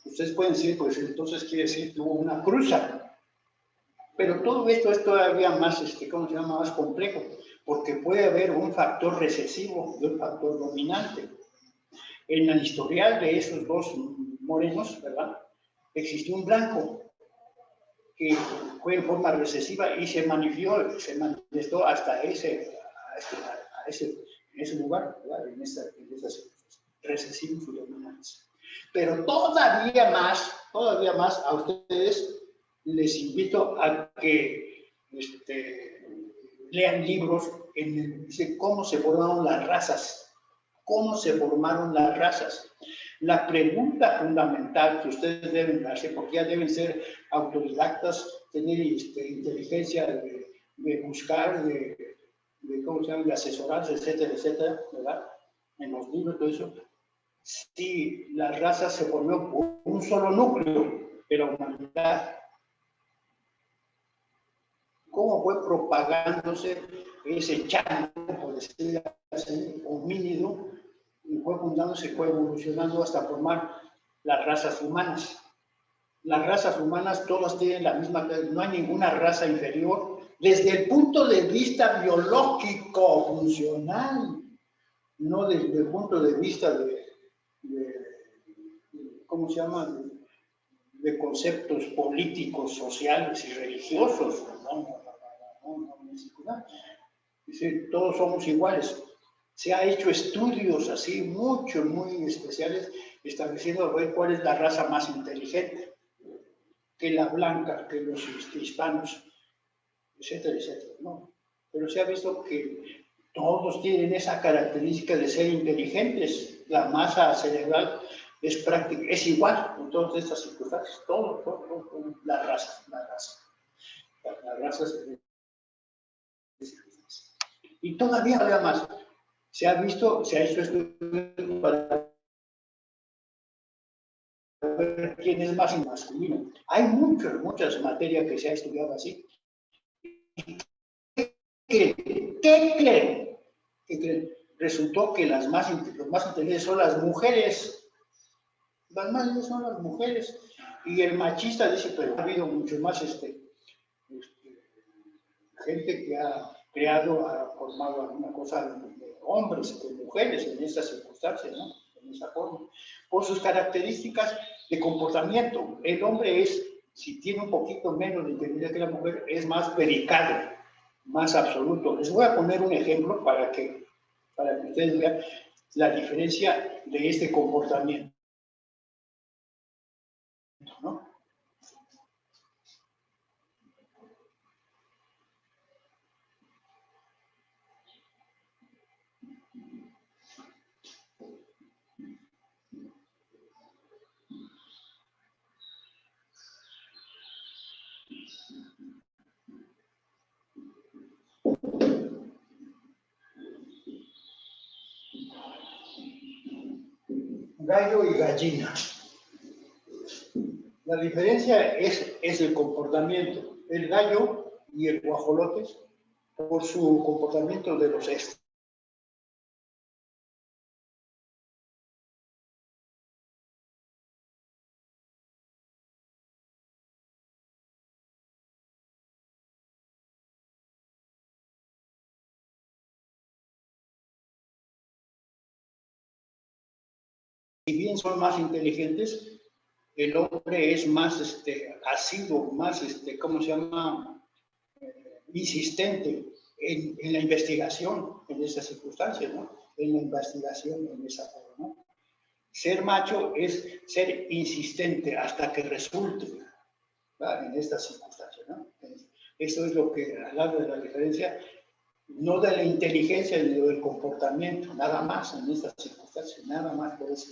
Ustedes pueden decir, pues entonces quiere decir que hubo una cruza. Pero todo esto es todavía más, ¿cómo se llama? Más complejo, porque puede haber un factor recesivo y un factor dominante. En el historial de esos dos morenos, ¿verdad? Existió un blanco que fue en forma recesiva y se manifestó hasta ese lugar, ¿verdad? En esas recesivos y dominantes. Pero todavía más a ustedes les invito a que lean libros en cómo se formaron las razas. ¿Cómo se formaron las razas? La pregunta fundamental que ustedes deben darse, porque ya deben ser autodidactas, tener inteligencia de buscar, ¿cómo se llama?, de asesorarse, etcétera, etcétera, ¿verdad? En los libros, todo eso. Si la raza se formó por un solo núcleo de la humanidad, ¿cómo fue propagándose ese chango, por decirlo así, homínido, y fue fundándose, fue evolucionando hasta formar las razas humanas? Las razas humanas todas tienen la misma, no hay ninguna raza inferior desde el punto de vista biológico, funcional, no desde el punto de vista de ¿cómo se llama?, de conceptos políticos, sociales y religiosos. Dice, todos somos iguales. Se ha hecho estudios así, muy especiales, estableciendo cuál es la raza más inteligente, que la blanca, que los hispanos, etcétera, etcétera, ¿no? Pero se ha visto que todos tienen esa característica de ser inteligentes. La masa cerebral es igual en todas estas circunstancias, todo, las razas. Las razas. Y todavía más, se ha hecho estudios para ver quién es más masculino. Hay muchas materias que se ha estudiado así. ¿Qué creen? Resultó que los más inteligentes son las mujeres. Las más inteligentes son las mujeres. Y el machista dice, pero ha habido mucho más gente que ha creado, ha formado alguna cosa de hombres, de mujeres en esas circunstancias, ¿no? En esa forma. Por sus características de comportamiento. El hombre si tiene un poquito menos de inteligencia que la mujer, es más vericado, más absoluto. Les voy a poner un ejemplo para que ustedes vean la diferencia de este comportamiento, ¿no? Gallo y gallina. La diferencia es el comportamiento. El gallo y el guajolote, por su comportamiento de los si bien son más inteligentes, el hombre es más asiduo, más, ¿cómo se llama?, insistente en la investigación en esas circunstancias, ¿no? En la investigación en esa forma, ¿no? Ser macho es ser insistente hasta que resulte, ¿verdad?, en estas circunstancias, ¿no? Eso es lo que habla de la diferencia, no de la inteligencia ni del comportamiento, nada más en estas circunstancias, nada más por eso.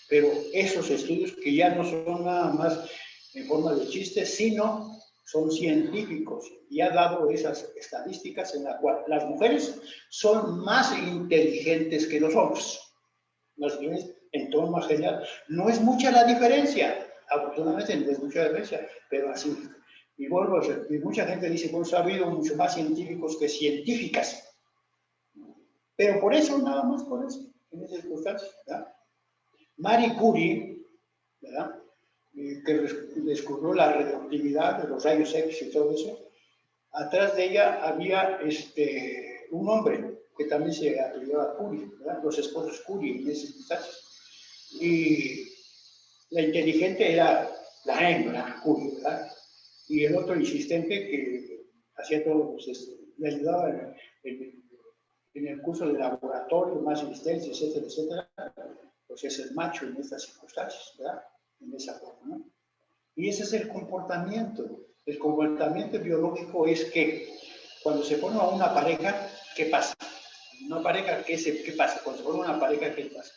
Pero esos estudios que ya no son nada más en forma de chiste, sino son científicos y ha dado esas estadísticas en las cuales las mujeres son más inteligentes que los hombres. Las mujeres, en todo más general, no es mucha la diferencia, afortunadamente no es mucha la diferencia, pero así. Y vuelvo a decir, mucha gente dice, bueno, ha habido mucho más científicos que científicas. Pero por eso, nada más por eso, en esas circunstancias, ¿verdad? Marie Curie, ¿verdad? Que descubrió la radioactividad de los rayos X y todo eso, atrás de ella había un hombre que también se apellidaba Curie, ¿verdad? Los esposos Curie en esas circunstancias. Y la inteligente era la hembra, Curie, ¿verdad? Y el otro insistente que hacía todos los, le ayudaba en el curso de laboratorio, más asistencia, etcétera, etcétera, pues es el macho en estas circunstancias, ¿verdad? En esa forma, ¿no? Y ese es el comportamiento. El comportamiento biológico es que cuando se pone a una pareja, ¿qué pasa? Una pareja, ¿qué pasa? Cuando se pone a una pareja, ¿qué pasa?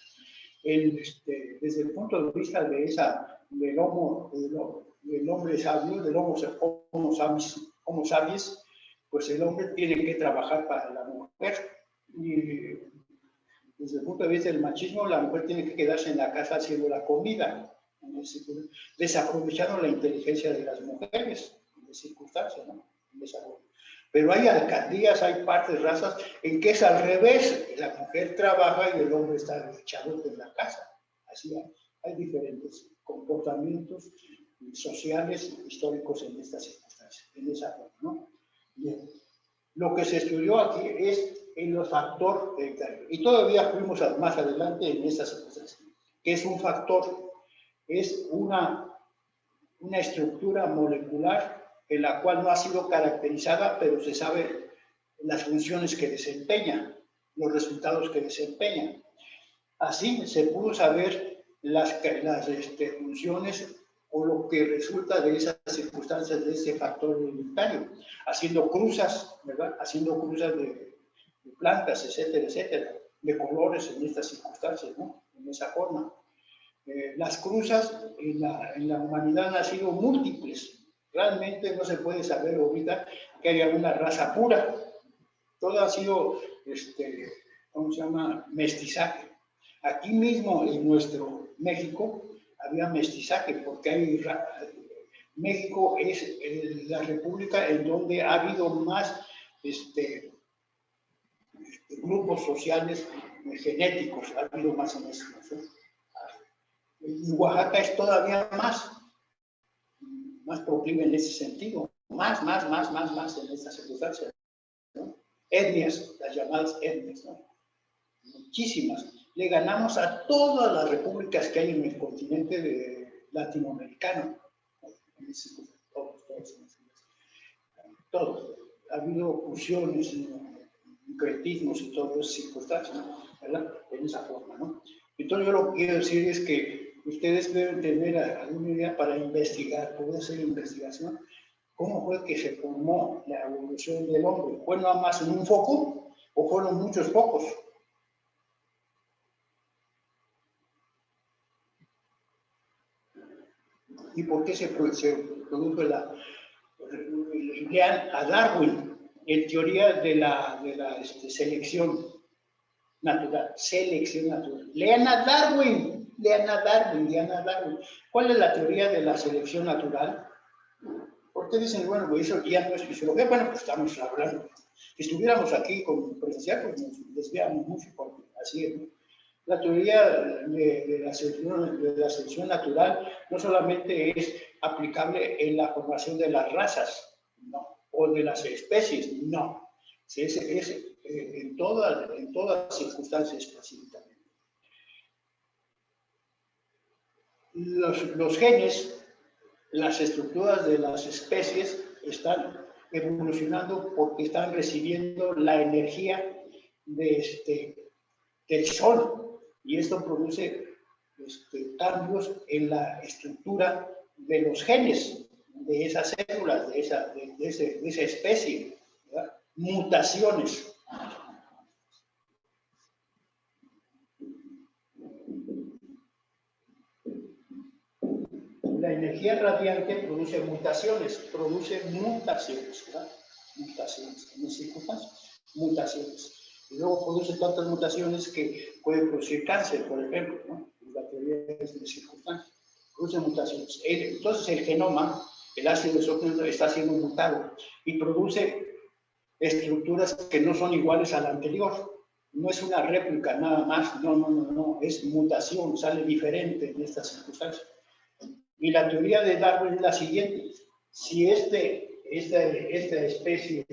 Desde el punto de vista de del hombre sabio, del homo sapiens, pues el hombre tiene que trabajar para la mujer. Y desde el punto de vista del machismo, la mujer tiene que quedarse en la casa haciendo la comida. Desaprovechando la inteligencia de las mujeres en circunstancias, ¿no? Pero hay alcaldías, hay partes, razas en que es al revés, la mujer trabaja y el hombre está echado en la casa. Así hay diferentes comportamientos sociales, históricos en estas circunstancias, en esa forma, ¿no? Bien. Lo que se estudió aquí es el factor, y todavía fuimos más adelante en estas circunstancias, que es un factor. Es una estructura molecular en la cual no ha sido caracterizada, pero se sabe las funciones que desempeña, los resultados que desempeña. Así se pudo saber las funciones o lo que resulta de esas circunstancias, de ese factor hereditario, haciendo cruzas, ¿verdad? Haciendo cruzas de plantas, etcétera, etcétera, de colores en estas circunstancias, ¿no? En esa forma. Las cruzas en la humanidad han sido múltiples. Realmente no se puede saber ahorita que haya una raza pura. Todo ha sido, ¿cómo se llama? Mestizaje. Aquí mismo en nuestro México había mestizaje porque México es la república en donde ha habido más grupos sociales genéticos, ha habido más en eso, ¿no? Y Oaxaca es todavía más proclive en ese sentido, más en estas circunstancias, ¿no? Etnias, las llamadas etnias, ¿no? Muchísimas. Le ganamos a todas las repúblicas que hay en el continente latinoamericano. Todos. Ha habido fusiones, sincretismos y todas esas circunstancias, ¿verdad? En esa forma, ¿no? Entonces yo lo que quiero decir es que ustedes deben tener alguna idea para investigar, poder hacer investigación, cómo fue que se formó la evolución del hombre. ¿Fue nada más en un foco o fueron muchos focos? ¿Y por qué se produjo lean a Darwin en teoría de la selección natural, selección natural? Lean a Darwin. ¿Cuál es la teoría de la selección natural? Porque dicen, bueno, pues eso ya no es fisiología. Bueno, pues estamos hablando. Si estuviéramos aquí con presencial, pues nos desviamos mucho, porque así es, ¿no? La teoría de la selección natural no solamente es aplicable en la formación de las razas, no, o de las especies, no. Es en todas circunstancias específicamente. Los genes, las estructuras de las especies están evolucionando porque están recibiendo la energía del sol. Y esto produce cambios en la estructura de los genes de esas células, de esa especie, ¿verdad? Mutaciones. La energía radiante produce mutaciones, ¿verdad? Mutaciones, en circunstancias, mutaciones. Y luego produce tantas mutaciones que puede producir cáncer, por ejemplo, ¿no? La teoría es de circunstancias. Produce mutaciones. Entonces el genoma, el ácido isócrono, está siendo mutado y produce estructuras que no son iguales a la anterior. no es una réplica nada más, no, es mutación, sale diferente en estas circunstancias. Y la teoría de Darwin es la siguiente: si esta especie,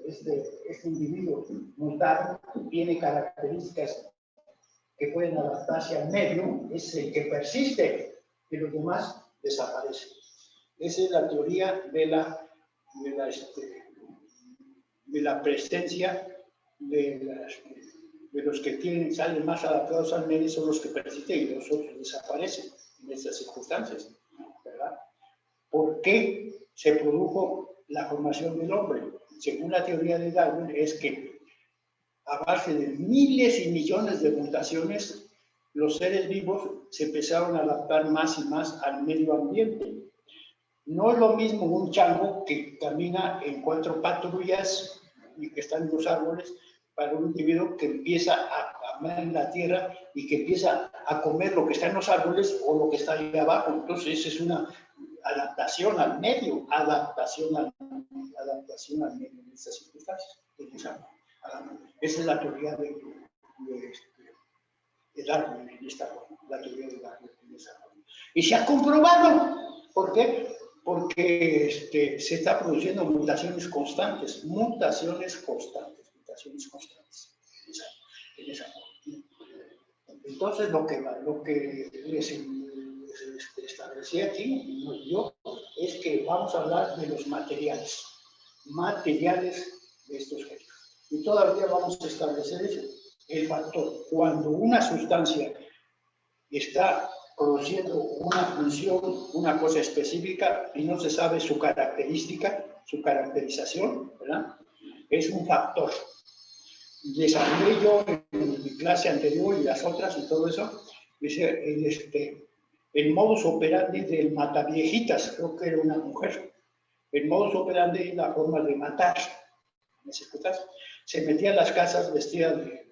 este individuo mutado tiene características que pueden adaptarse al medio, es el que persiste y los demás desaparecen. Esa es la teoría de la presencia de los que salen más adaptados al medio, son los que persisten y los otros desaparecen en estas circunstancias, ¿verdad? ¿Por qué se produjo la formación del hombre? Según la teoría de Darwin, es que a base de miles y millones de mutaciones, los seres vivos se empezaron a adaptar más y más al medio ambiente. No es lo mismo un chango que camina en 4 patrullas y que está en los árboles, para un individuo que empieza a caminar en la tierra y que empieza a comer lo que está en los árboles o lo que está ahí abajo. Entonces, esa es una adaptación al medio, adaptación al medio en estas circunstancias. Esa es la teoría de Darwin en esta forma, la teoría de Darwin en esa forma. Y se ha comprobado. ¿Por qué? Porque se está produciendo mutaciones constantes en esa forma. Entonces, lo que les establecí aquí, yo, es que vamos a hablar de los materiales de estos genes. Y todavía vamos a establecer eso, el factor. Cuando una sustancia está produciendo una función, una cosa específica, y no se sabe su característica, su caracterización, ¿verdad? Es un factor. Les hablé yo en mi clase anterior y las otras y todo eso, el modus operandi del mataviejitas, creo que era una mujer. El modus operandi es la forma de matar. Se metía a las casas vestida de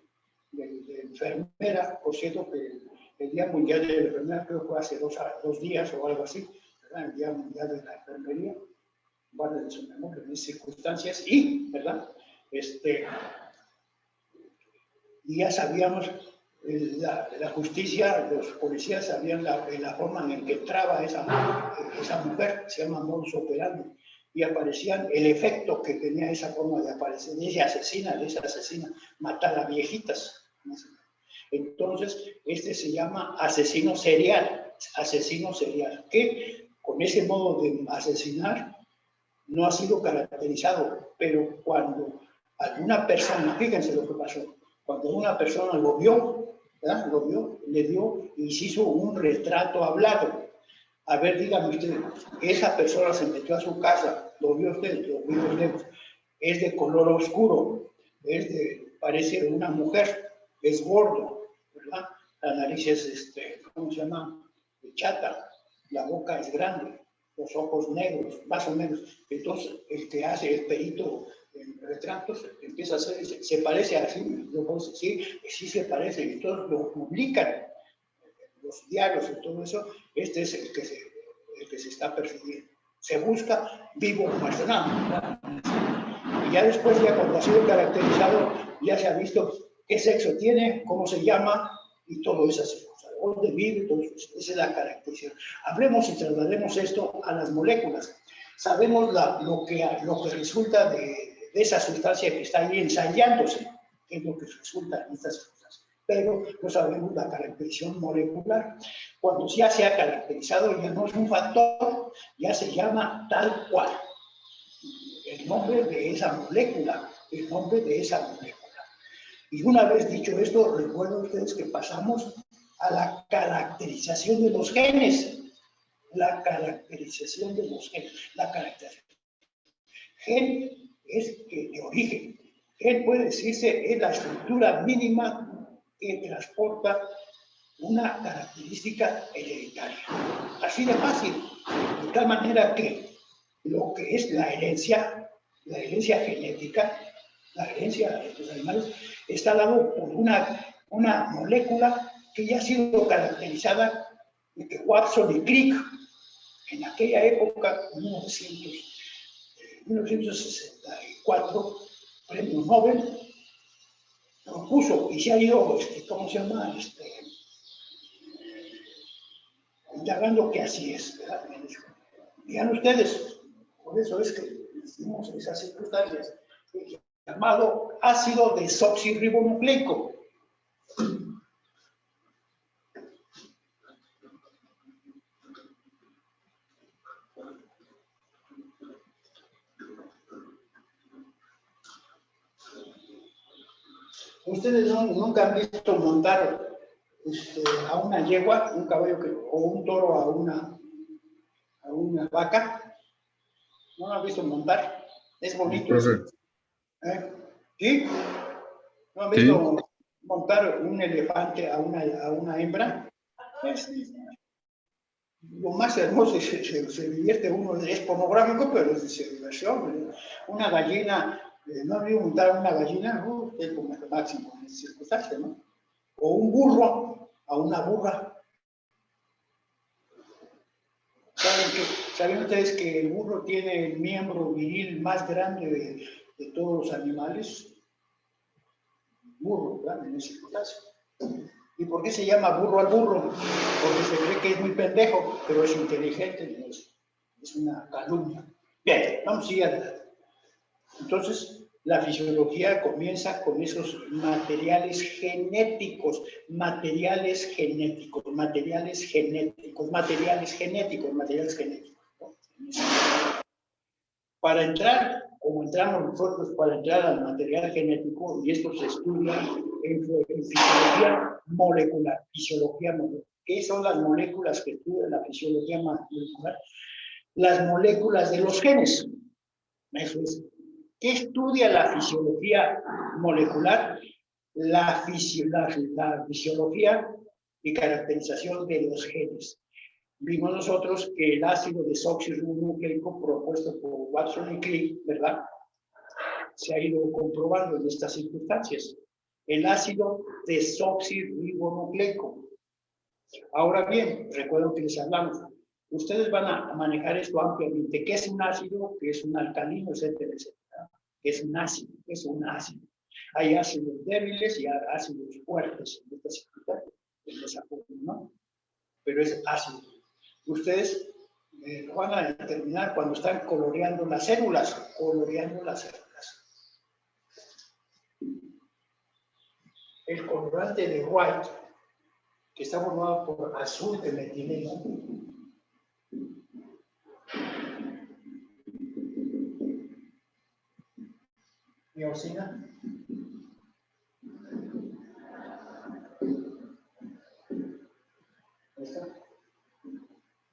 enfermera. Por cierto, que el Día Mundial de la Enfermera creo que fue hace 2 días o algo así, ¿verdad? El Día Mundial de la Enfermería, guarden de su memoria en esas circunstancias, y, ¿verdad? Y ya sabíamos, la justicia, los policías sabían la forma en que entraba esa mujer, se llama modus operandi, y aparecían el efecto que tenía esa forma de aparecer, de esa asesina, matar a viejitas. Entonces, se llama asesino serial, que con ese modo de asesinar no ha sido caracterizado, pero cuando alguna persona, fíjense lo que pasó, cuando una persona lo vio, ¿verdad? Le dio y se hizo un retrato hablado. A ver, dígame usted, esa persona se metió a su casa, lo vio usted, es de color oscuro, parece una mujer, es gordo, ¿verdad? La nariz es, ¿cómo se llama? Chata, la boca es grande, los ojos negros, más o menos. Entonces, el que hace el perito en retratos empieza a hacer, se parece así, sí se parece, y todos lo publican, los diarios y todo eso. Este es el que se está persiguiendo. Se busca vivo o muerto, y ya después, ya cuando ha sido caracterizado, ya se ha visto qué sexo tiene, cómo se llama y todo eso así. Dónde vive, todo eso. Esa es la caracterización. Hablemos y traslademos esto a las moléculas. Sabemos lo que resulta de esa sustancia que está ahí ensayándose, que es lo que resulta en estas sustancias, pero no sabemos la caracterización molecular. Cuando ya se ha caracterizado, ya no es un factor, ya se llama tal cual. El nombre de esa molécula, Y una vez dicho esto, recuerden ustedes que pasamos a la caracterización de los genes. La caracterización. Gen es de origen. Gen puede decirse es la estructura mínima que transporta una característica hereditaria. Así de fácil. De tal manera que lo que es la herencia genética, la herencia de los animales, está dado por una molécula que ya ha sido caracterizada de Watson y Crick en aquella época, en 1964, premio Nobel, propuso y se ha ido, ¿cómo se llama? Indagando que así es, ¿verdad? Vean ustedes, por eso es que hicimos esas circunstancias, llamado ácido desoxirribonucleico. Ustedes nunca han visto montar a una yegua, un caballo o un toro a una vaca. ¿No lo han visto montar? Es bonito eso. ¿Sí? ¿No han visto montar un elefante a una hembra? Lo más hermoso, se divierte uno, es pornográfico, pero es diversión. Una gallina, ¿no han visto montar una gallina? Es como el máximo en circunstancias, ¿no? O un burro a una burra. ¿Saben ustedes que el burro tiene el miembro viril más grande de todos los animales? Burro, ¿verdad? En ese caso. ¿Y por qué se llama burro al burro? Porque se cree que es muy pendejo, pero es inteligente. Es una calumnia. Bien, vamos a ir adelante. Entonces, la fisiología comienza con esos materiales genéticos, materiales genéticos. ¿No? Para entrar, como entramos nosotros para entrar al material genético, y esto se estudia en fisiología molecular. ¿Qué son las moléculas que estudia la fisiología molecular? Las moléculas de los genes. Eso es. ¿Qué estudia la fisiología molecular? La fisiología y caracterización de los genes. Vimos nosotros que el ácido desoxirribonucleico propuesto por Watson y Crick, ¿verdad? Se ha ido comprobando en estas circunstancias. El ácido desoxirribonucleico. Ahora bien, recuerdo que les hablamos. Ustedes van a manejar esto ampliamente. ¿Qué es un ácido? ¿Qué es un alcalino? Etcétera, etcétera. ¿Qué es un ácido? ¿Qué es un ácido? Hay ácidos débiles y hay ácidos fuertes en esta circunstancia, en esa forma, ¿no? Pero es ácido. Ustedes lo van a determinar cuando están coloreando las células. El colorante de White, que está formado por azul de metileno, miosina,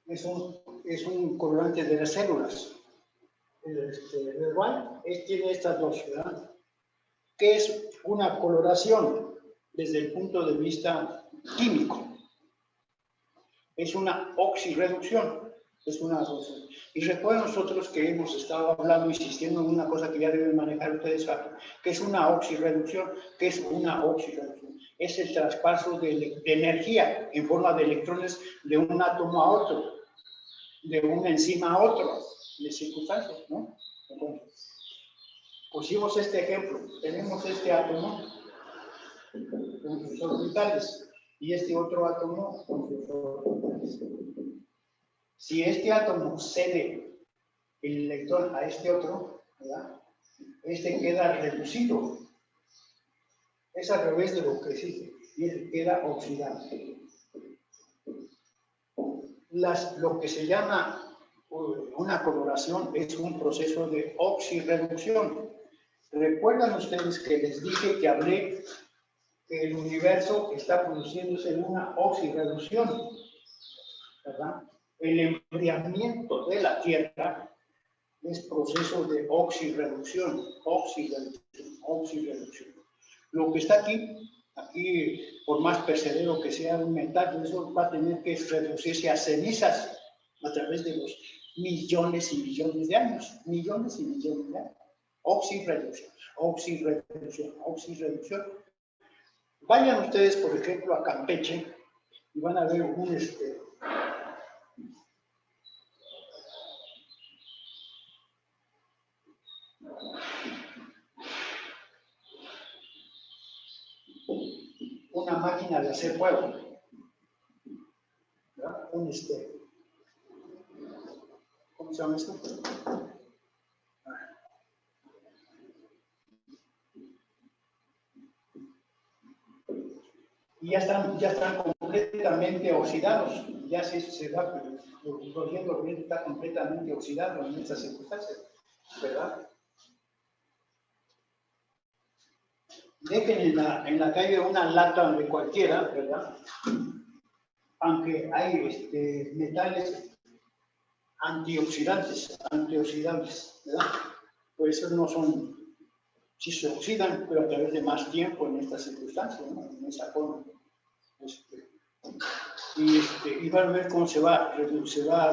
es un colorante de las células. El White tiene estas dos, ¿verdad? ¿Qué es una coloración desde el punto de vista químico? Es una oxirreducción. Y recuerden nosotros que hemos estado hablando, insistiendo en una cosa que ya deben manejar ustedes, que es una oxirreducción. ¿Qué es una oxirreducción? Es el traspaso de energía en forma de electrones de un átomo a otro, de una enzima a otro, de circunstancias, ¿no? Entonces, pusimos este ejemplo. Tenemos este átomo con sus orbitales y este otro átomo con sus orbitales. Si este átomo cede el electrón a este otro, ¿verdad? Este queda reducido. Es al revés de lo que existe. Y queda oxidado. Lo que se llama una coloración es un proceso de oxirreducción. ¿Recuerdan ustedes que les dije que hablé que el universo está produciéndose en una oxirreducción? ¿Verdad? El enfriamiento de la Tierra es proceso de oxirreducción. Lo que está aquí, por más perseverero que sea un metal, eso va a tener que reducirse a cenizas a través de los millones y millones de años. Oxirreducción. Vayan ustedes, por ejemplo, a Campeche y van a ver una máquina de hacer fuego, ¿verdad? ¿Cómo se llama esto? Y ya están completamente oxidados, ya se va, el corriente está completamente oxidado en estas circunstancias, ¿verdad? Dejen en la calle una lata de cualquiera, ¿verdad? Aunque hay metales antioxidantes, ¿verdad? Pues esos no son, sí se oxidan, pero a través de más tiempo en estas circunstancias, ¿no? En esa forma. Y van a ver cómo se va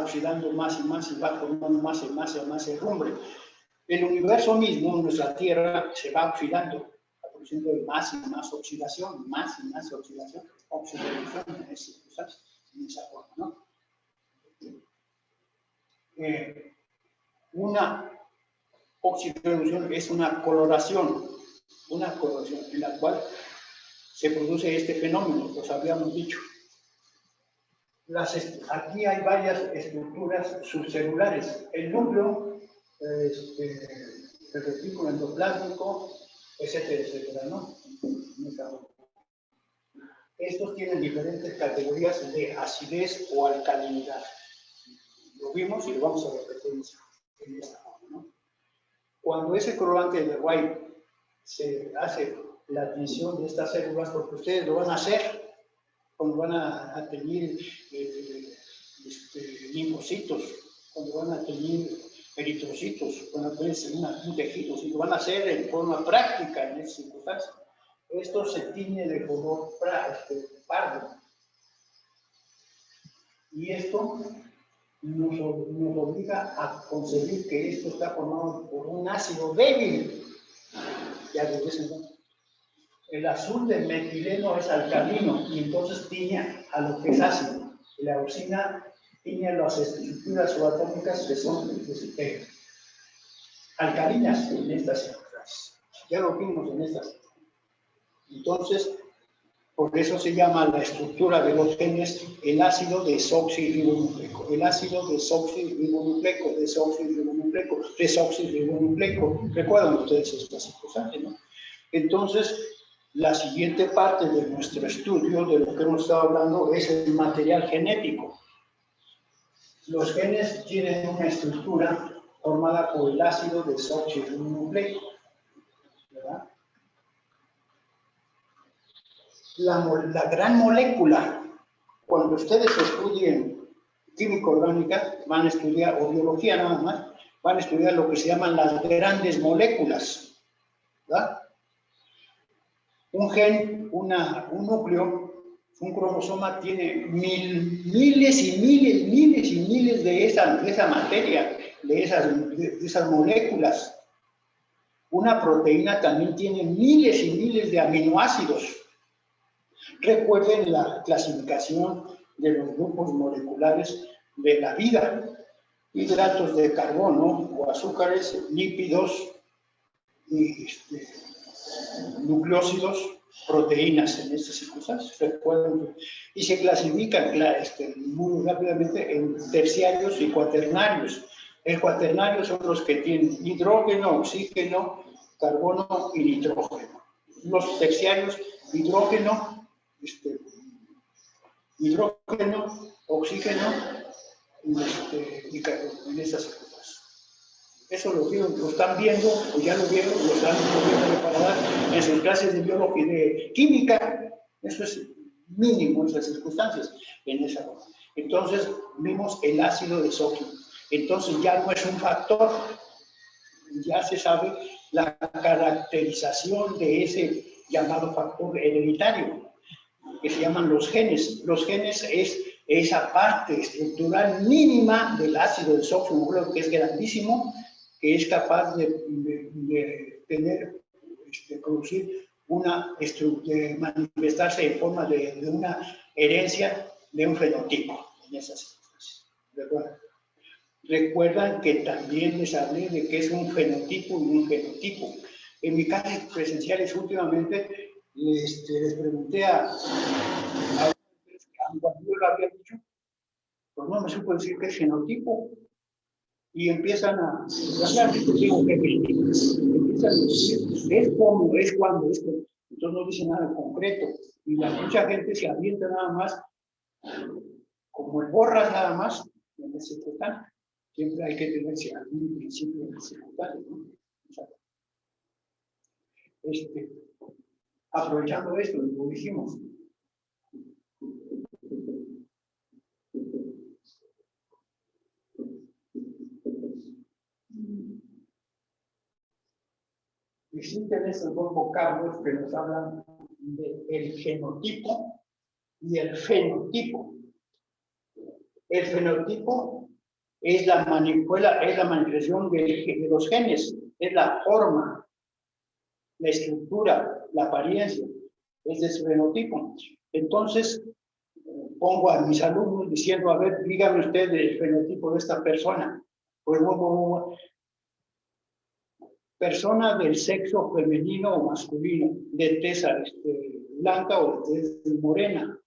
oxidando más y más y va formando más y más herrumbre. El universo mismo, nuestra Tierra, se va oxidando, produciendo más y más oxidación en esa forma, ¿no? Una oxidación es una coloración en la cual se produce este fenómeno, los habíamos dicho. Aquí hay varias estructuras subcelulares. El núcleo, el retículo endoplásmico, etcétera, etcétera, ¿no? Estos tienen diferentes categorías de acidez o alcalinidad. Lo vimos y lo vamos a repetir en esta forma, ¿no? Cuando ese colorante de White se hace la admisión de estas células, porque ustedes lo van a hacer cuando van a tener linfocitos, cuando van a tener eritrocitos, cuando van a tener un tejido, y lo van a hacer en forma práctica en esas circunstancias. Esto se tiñe de color pardo. Y esto nos obliga a concebir que esto está formado por un ácido débil. Ya de vez en cuando. El azul del metileno es alcalino y entonces tiña a lo que es ácido. La auxina tiñe a las estructuras subatómicas que son alcalinas en estas circunstancias. Ya lo vimos en estas. Entonces, por eso se llama la estructura de los genes el ácido desoxirribonucleico. El ácido desoxirribonucleico. ¿Recuerdan ustedes estas circunstancias, no? Entonces, la siguiente parte de nuestro estudio, de lo que hemos estado hablando, es el material genético. Los genes tienen una estructura formada por el ácido desoxirribonucleico, ¿verdad? La gran molécula, cuando ustedes estudien química orgánica, van a estudiar, o biología nada más, van a estudiar lo que se llaman las grandes moléculas, ¿verdad? Un gen, un núcleo, un cromosoma tiene miles y miles de esa materia, de esas moléculas. Una proteína también tiene miles y miles de aminoácidos. Recuerden la clasificación de los grupos moleculares de la vida: hidratos de carbono o azúcares, lípidos y nucleósidos, proteínas en estas circunstancias. Recuerden, y se clasifican muy rápidamente en terciarios y cuaternarios. El cuaternario son los que tienen hidrógeno, oxígeno, carbono y nitrógeno. Los terciarios, hidrógeno, oxígeno y en esas cosas. Eso lo están viendo, o ya lo vieron, lo están viendo para en sus clases de biología y de química. Eso es mínimo en esas circunstancias. Entonces, vimos el ácido desoxirribonucleico. Entonces, ya no es un factor, ya se sabe la caracterización de ese llamado factor hereditario, que se llaman los genes. Los genes es esa parte estructural mínima del ácido desoxirribonucleico, que es grandísimo, que es capaz de producir de manifestarse en forma de una herencia de un fenotipo en esas circunstancias. Recuerdan que también les hablé de que es un fenotipo y un genotipo. En mis clases presenciales últimamente les pregunté a cuando yo lo había dicho, pues no me supo decir qué genotipo. Y empiezan a, digo que empiezan a decir, es como, es cuando, es como. Entonces no dicen nada concreto. Y mucha gente se avienta nada más, como el borras nada más, en el circunstante. Siempre hay que tener algún principio en el circunstante, ¿no? O sea, aprovechando esto, lo dijimos. Existen estos dos vocablos que nos hablan del genotipo y el fenotipo. El fenotipo es la manifestación de los genes, es la forma, la estructura, la apariencia, es de su fenotipo. Entonces, pongo a mis alumnos diciendo, a ver, dígame usted el fenotipo de esta persona. Pues persona del sexo femenino o masculino, de tez blanca o de tez morena,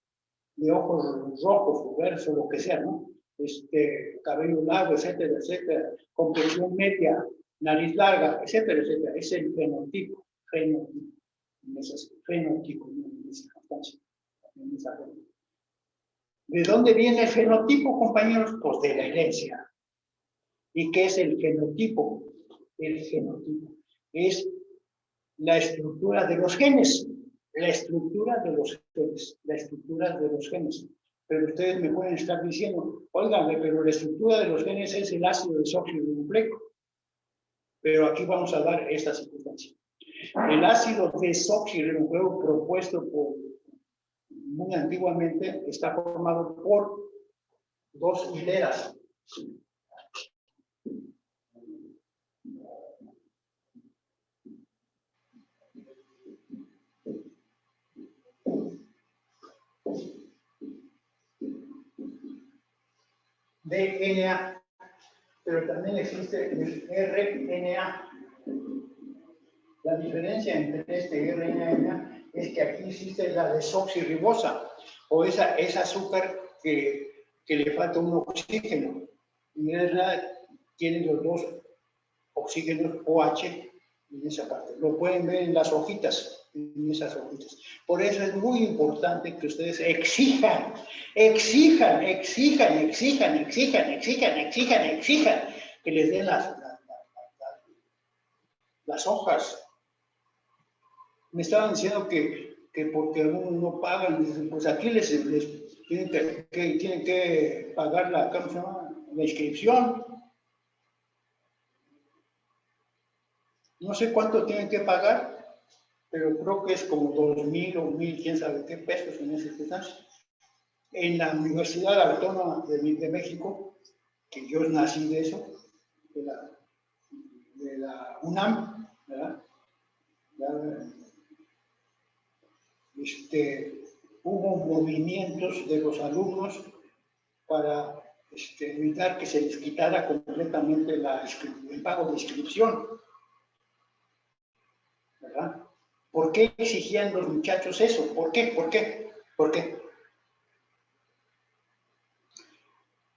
de ojos rojos o verdes o lo que sea, ¿no? Cabello largo, etcétera, etcétera, complexión media, nariz larga, etcétera, etcétera. Es el fenotipo, fenotipo, en esa instancia. ¿De dónde viene el fenotipo, compañeros? Pues de la herencia. ¿Y qué es el genotipo? El genotipo es la estructura de los genes, la estructura de los genes, la estructura de los genes. Pero ustedes me pueden estar diciendo, óigame, pero la estructura de los genes es el ácido desoxirribonucleico. Pero aquí vamos a dar esta circunstancia. El ácido desoxirribonucleico propuesto muy antiguamente está formado por dos hileras. DNA, pero también existe el RNA. La diferencia entre este RNA es que aquí existe la desoxirribosa, o ese azúcar que le falta un oxígeno. Y tiene los dos oxígenos OH en esa parte. Lo pueden ver en las hojitas, en esas hojitas. Por eso es muy importante que ustedes exijan que les den las hojas. Me estaban diciendo que porque algunos no pagan, pues aquí les tienen que pagar la inscripción. No sé cuánto tienen que pagar, pero creo que es como 2,000 o 1,000, quién sabe qué pesos en ese circunstancia. En la Universidad Autónoma de México, que yo nací de eso, de la UNAM, ¿verdad? Hubo movimientos de los alumnos para evitar que se les quitara completamente el pago de inscripción, ¿verdad? ¿Por qué exigían los muchachos eso? ¿Por qué?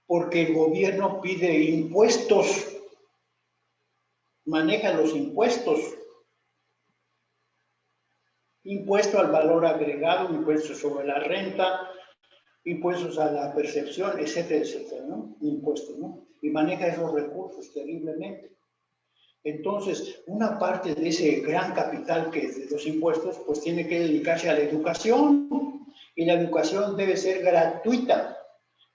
Porque el gobierno pide impuestos, maneja los impuestos. Impuesto al valor agregado, impuestos sobre la renta, impuestos a la percepción, etcétera, etcétera, ¿no? Impuestos, ¿no? Y maneja esos recursos terriblemente. Entonces, una parte de ese gran capital que es de los impuestos, pues tiene que dedicarse a la educación, y la educación debe ser gratuita.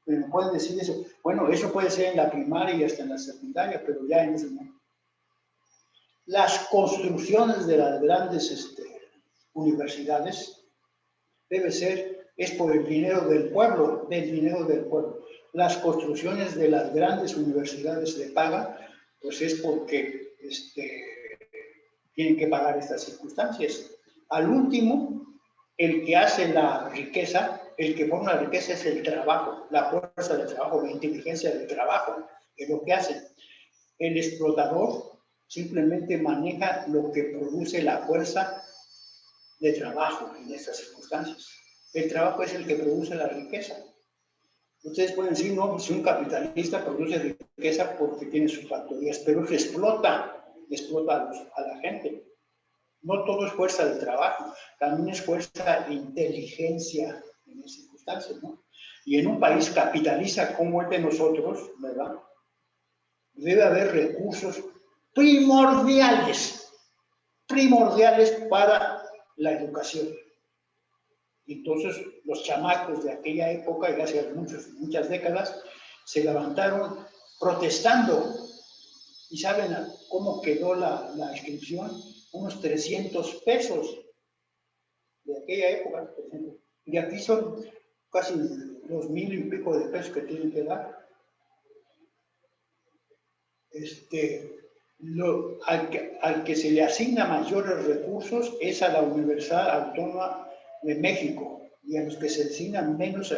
Me pueden decir eso. Bueno, eso puede ser en la primaria y hasta en la secundaria, pero ya en ese momento. Las construcciones de las grandes universidades es por el dinero del pueblo, Las construcciones de las grandes universidades de paga, pues es porque tienen que pagar estas circunstancias. Al último, el que hace la riqueza, el que pone la riqueza es el trabajo, la fuerza del trabajo, la inteligencia del trabajo, es lo que hace. El explotador simplemente maneja lo que produce la fuerza de trabajo en estas circunstancias. El trabajo es el que produce la riqueza. Ustedes pueden decir, no, si un capitalista produce riqueza porque tiene sus factorías, pero explota a la gente. No todo es fuerza de trabajo, también es fuerza de inteligencia en las circunstancias, ¿no? Y en un país capitalista como el de nosotros, ¿verdad? Debe haber recursos primordiales para la educación. Entonces, los chamacos de aquella época, y hace muchas décadas, se levantaron protestando. ¿Y saben cómo quedó la inscripción? Unos 300 pesos de aquella época, por ejemplo. Y aquí son casi los 1000 y pico de pesos que tienen que dar. Al que se le asigna mayores recursos es a la Universidad Autónoma de México, y a los que se asignan menos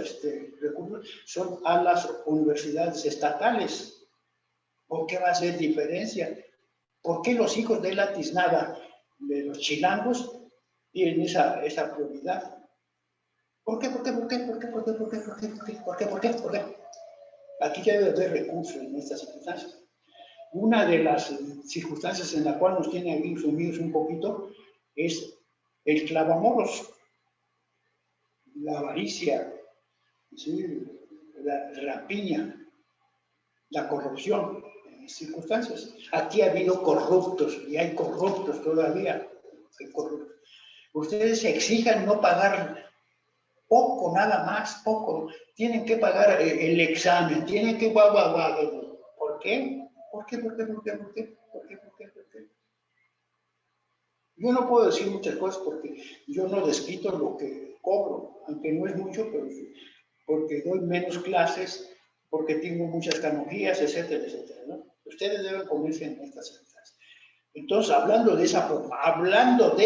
recursos son a las universidades estatales. ¿Por qué va a ser diferencia? ¿Por qué los hijos de la tiznada, de los chilangos, tienen esa prioridad? ¿Por qué? Aquí ya debe haber recursos en estas circunstancias. Una de las circunstancias en la cual nos tiene aquí sumidos un poquito es el clavamoros, la avaricia, ¿sí? La rapiña, la corrupción en las circunstancias. Aquí ha habido corruptos y hay corruptos todavía. Ustedes exijan no pagar poco, nada más, poco. Tienen que pagar el examen, tienen que... ¿Por qué? ¿Por qué? Yo no puedo decir muchas cosas porque yo no desquito lo que cobro, aunque no es mucho, pero porque doy menos clases, porque tengo muchas canonjías, etcétera, etcétera, ¿no? Ustedes deben ponerse en estas circunstancias. Entonces, hablando de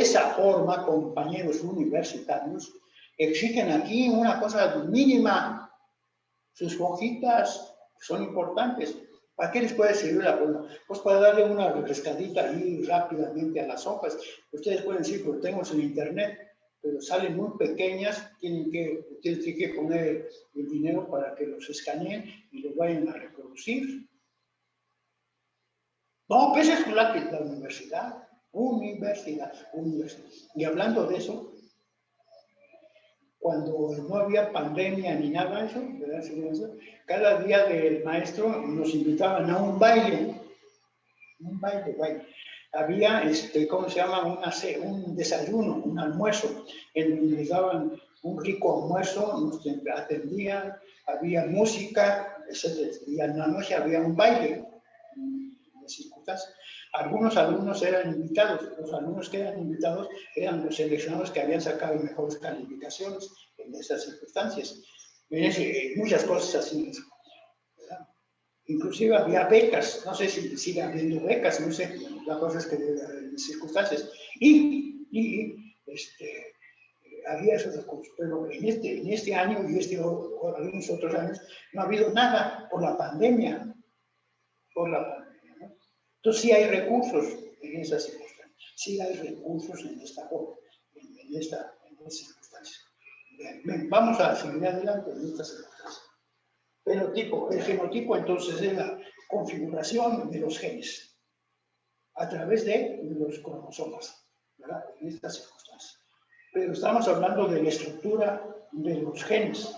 esa forma, compañeros universitarios, exigen aquí una cosa mínima. Sus hojitas son importantes. ¿Para qué les puede servir la forma? Pues para darle una refrescadita ahí rápidamente a las hojas. Ustedes pueden decir, pues tengo en internet, pero salen muy pequeñas, ustedes tienen que poner el dinero para que los escaneen y los vayan a reproducir. No, pues es la universidad. Y hablando de eso, cuando no había pandemia ni nada de eso, ¿verdad? Cada día del maestro nos invitaban a un baile. Había, ¿cómo se llama? Un desayuno, un almuerzo, en donde nos daban un rico almuerzo, nos atendían, había música, etc. Y en la noche había un baile. Algunos alumnos eran invitados, los alumnos que eran invitados eran los seleccionados que habían sacado mejores calificaciones en esas circunstancias. Muchas cosas así, ¿verdad? Inclusive había becas, no sé si sigue habiendo becas, no sé, la cosa es que en circunstancias. Había esos recursos, pero en este año y algunos otros años no ha habido nada por la pandemia. Entonces sí hay recursos en esas circunstancias, sí hay recursos en esta forma, en estas circunstancias. Bien, vamos a seguir adelante en estas circunstancias. El genotipo entonces es la configuración de los genes a través de los cromosomas, ¿verdad? En estas circunstancias. Pero estamos hablando de la estructura de los genes,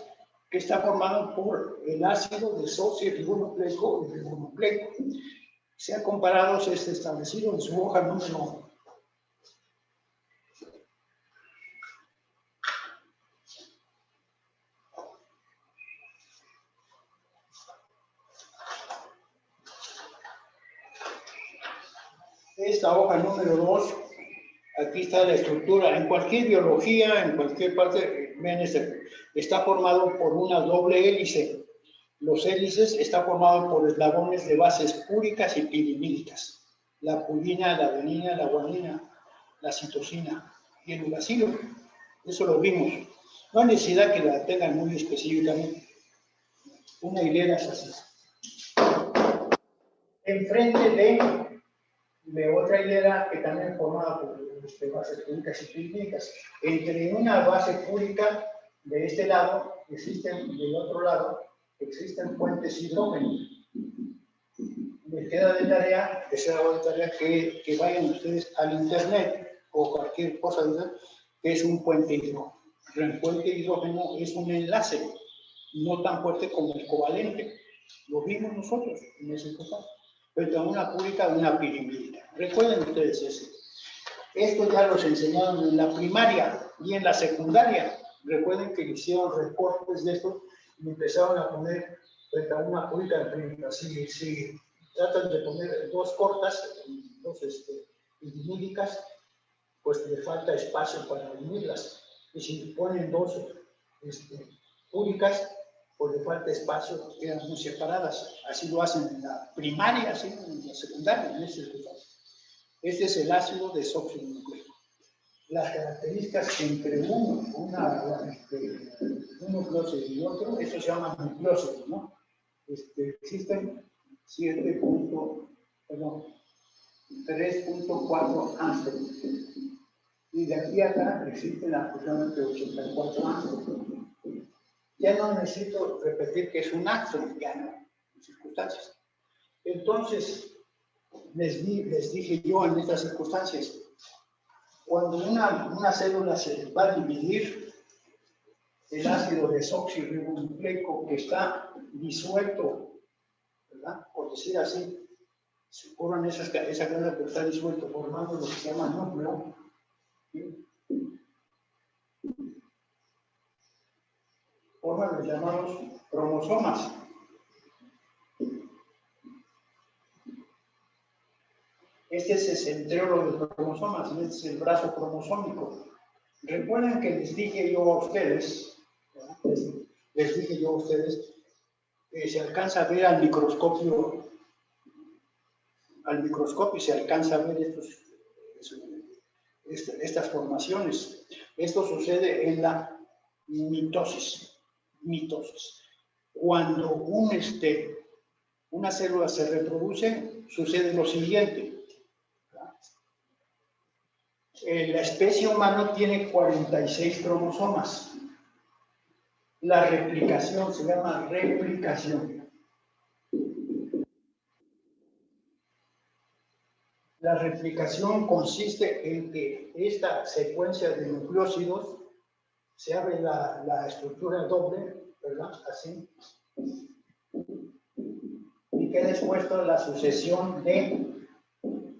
que está formado por el ácido desoxirribonucleico y ribonucleico. Se ha comparado, se ha establecido en su hoja número 1. Esta hoja número 2, aquí está la estructura. En cualquier biología, en cualquier parte, vean está formado por una doble hélice. Los hélices están formados por eslabones de bases púricas y pirimídicas. La purina, la adenina, la guanina, la citosina y el uracilo. Eso lo vimos. No hay necesidad que la tengan muy específicamente. Una hilera es así. Enfrente de de otra hilera que también formada por bases púricas y clínicas. Entre una base púrica de este lado, del otro lado, existen puentes hidrógeno. Me queda de tarea, que vayan ustedes al internet o cualquier cosa que es un puente hidrógeno. El puente hidrógeno es un enlace no tan fuerte como el covalente. Lo vimos nosotros en ese caso. Pero a una púrica, una pirimidina. Recuerden ustedes eso. Esto ya los enseñaron en la primaria y en la secundaria. Recuerden que hicieron recortes de esto y empezaron a poner frente a una púrica de pirimidina. Si tratan de poner dos cortas, dos pirimídicas, pues le falta espacio para unirlas. Y si ponen dos púricas, pues le falta espacio, quedan muy separadas. Así lo hacen en la primaria, así en la secundaria. Este es el ácido desoxirribonucleico. Las características entre un nucleósido y otro, eso se llama nucleósido, ¿no? Existen 3.4 ángstrom. Y de aquí a acá existen aproximadamente 84 ángstrom. Ya no necesito repetir que es un ángstrom, ya no, en circunstancias. Entonces, les dije yo en estas circunstancias, cuando una célula se va a dividir, el ácido desoxirribonucleico que está disuelto, ¿verdad? Por decir así, se forman esa cadena que está disuelto, formando lo que se llama núcleo. ¿Sí? Forman los llamados cromosomas. Este es el centriolo de los cromosomas, y este es el brazo cromosómico. Recuerden que les dije yo a ustedes, que se alcanza a ver al microscopio se alcanza a ver estas formaciones. Esto sucede en la mitosis. Cuando una célula se reproduce, sucede lo siguiente. La especie humana tiene 46 cromosomas. La replicación se llama replicación. La replicación consiste en que esta secuencia de nucleósidos se abre la estructura doble, ¿verdad? Así. Y queda expuesto a la sucesión de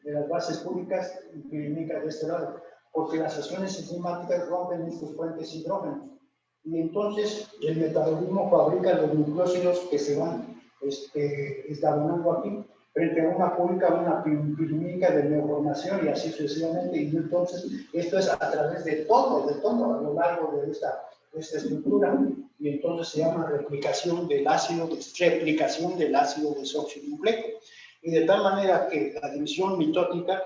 las bases púricas y pirimídicas de este lado, porque las acciones enzimáticas rompen estos puentes hidrógenos. Y entonces el metabolismo fabrica los nucleósidos que se van eslabonando aquí, frente a una púrica, una pirimídica de neoformación y así sucesivamente. Y entonces esto es a través de todo a lo largo de esta estructura. Y entonces se llama replicación del ácido desoxirribonucleico. Y de tal manera que la división mitótica,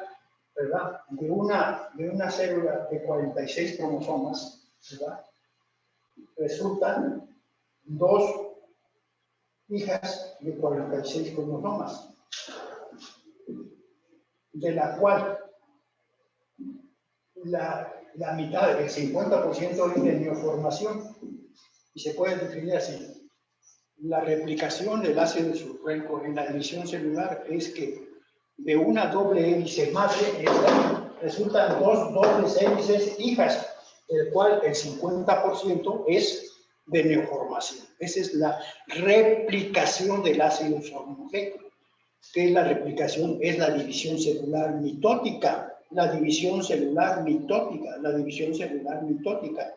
¿verdad?, de una célula de 46 cromosomas, ¿verdad?, resultan dos hijas de 46 cromosomas, de la cual la mitad, el 50% es de neoformación, y se puede definir así. La replicación del ácido desoxirribonucleico en la división celular es que de una doble hélice madre resultan dos dobles hélices hijas, del cual el 50% es de neoformación. Esa es la replicación del ácido desoxirribonucleico. ¿Qué es la replicación? Es la división celular mitótica.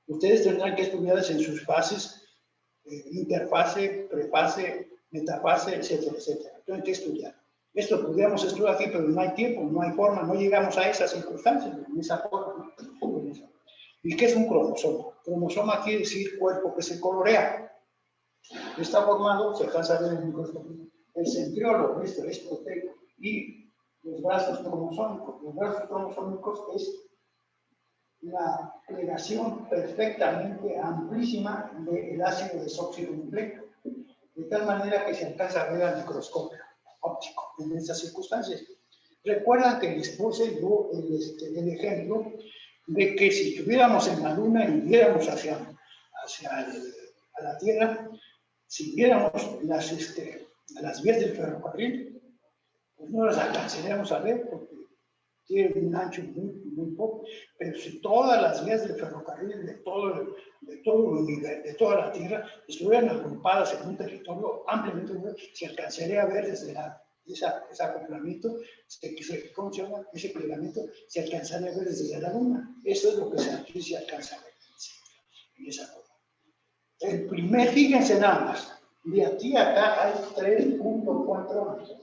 Ustedes tendrán que estudiar en sus fases, interfase, prefase, metafase, etcétera, etcétera. Tienen que estudiar. Esto podríamos estudiar aquí, pero no hay tiempo, no hay forma, no llegamos a esas circunstancias, en esa forma. ¿Y qué es un cromosoma? Cromosoma quiere decir cuerpo que se colorea. Está formado, se alcanza a ver en el microscopio, el centriolo, esto es proteico, y los brazos cromosómicos. Los brazos cromosómicos es la plegación perfectamente amplísima del ácido desoxirribonucleico, de tal manera que se alcanza a ver al microscopio óptico en estas circunstancias. Recuerdan que les puse yo el ejemplo de que si estuviéramos en la Luna y viéramos a la Tierra, si viéramos las vías del ferrocarril, pues no las alcanzaríamos a ver porque tienen un ancho muy poco, pero si todas las vías del ferrocarril de toda la Tierra estuvieran agrupadas en un territorio ampliamente, se alcanzaría a ver desde ese acoplamiento, ¿cómo se llama? Ese plegamiento se alcanzaría a ver desde la Luna. Eso es lo que se alcanza a ver en esa forma. Fíjense nada más, de aquí a acá hay 3.4 metros.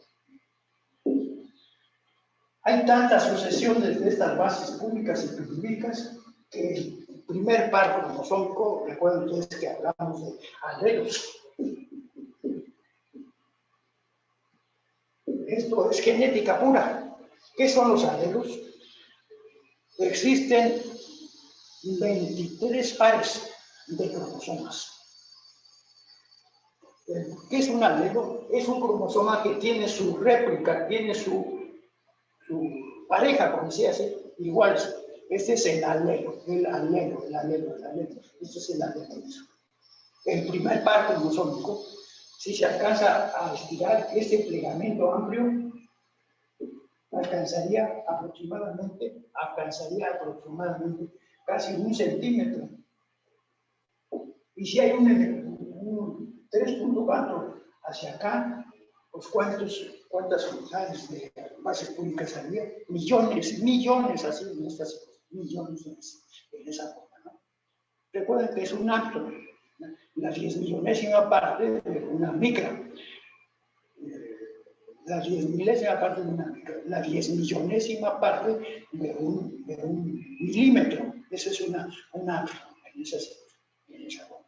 Hay tantas sucesiones de estas bases públicas y periódicas que el primer par cromosómico, recuerden ustedes que hablamos de alelos. Esto es genética pura. ¿Qué son los alelos? Existen 23 pares de cromosomas. ¿Qué es un alelo? Es un cromosoma que tiene su réplica, tiene su pareja, como decía así, iguales. Este es el alelo. Este es el alelo. El primer par cromosómico, si se alcanza a estirar este plegamento amplio, alcanzaría aproximadamente casi 1 centímetro. Y si hay un 3.4 hacia acá, pues ¿cuántas unidades de bases públicas había? Millones así, millones en esa forma, ¿no? Recuerden que es un acto, la 10.000.000ª parte de una micra, la 10.000ª parte de una micra, la 10.000.000ª parte de un milímetro. Ese es un acto en esa forma.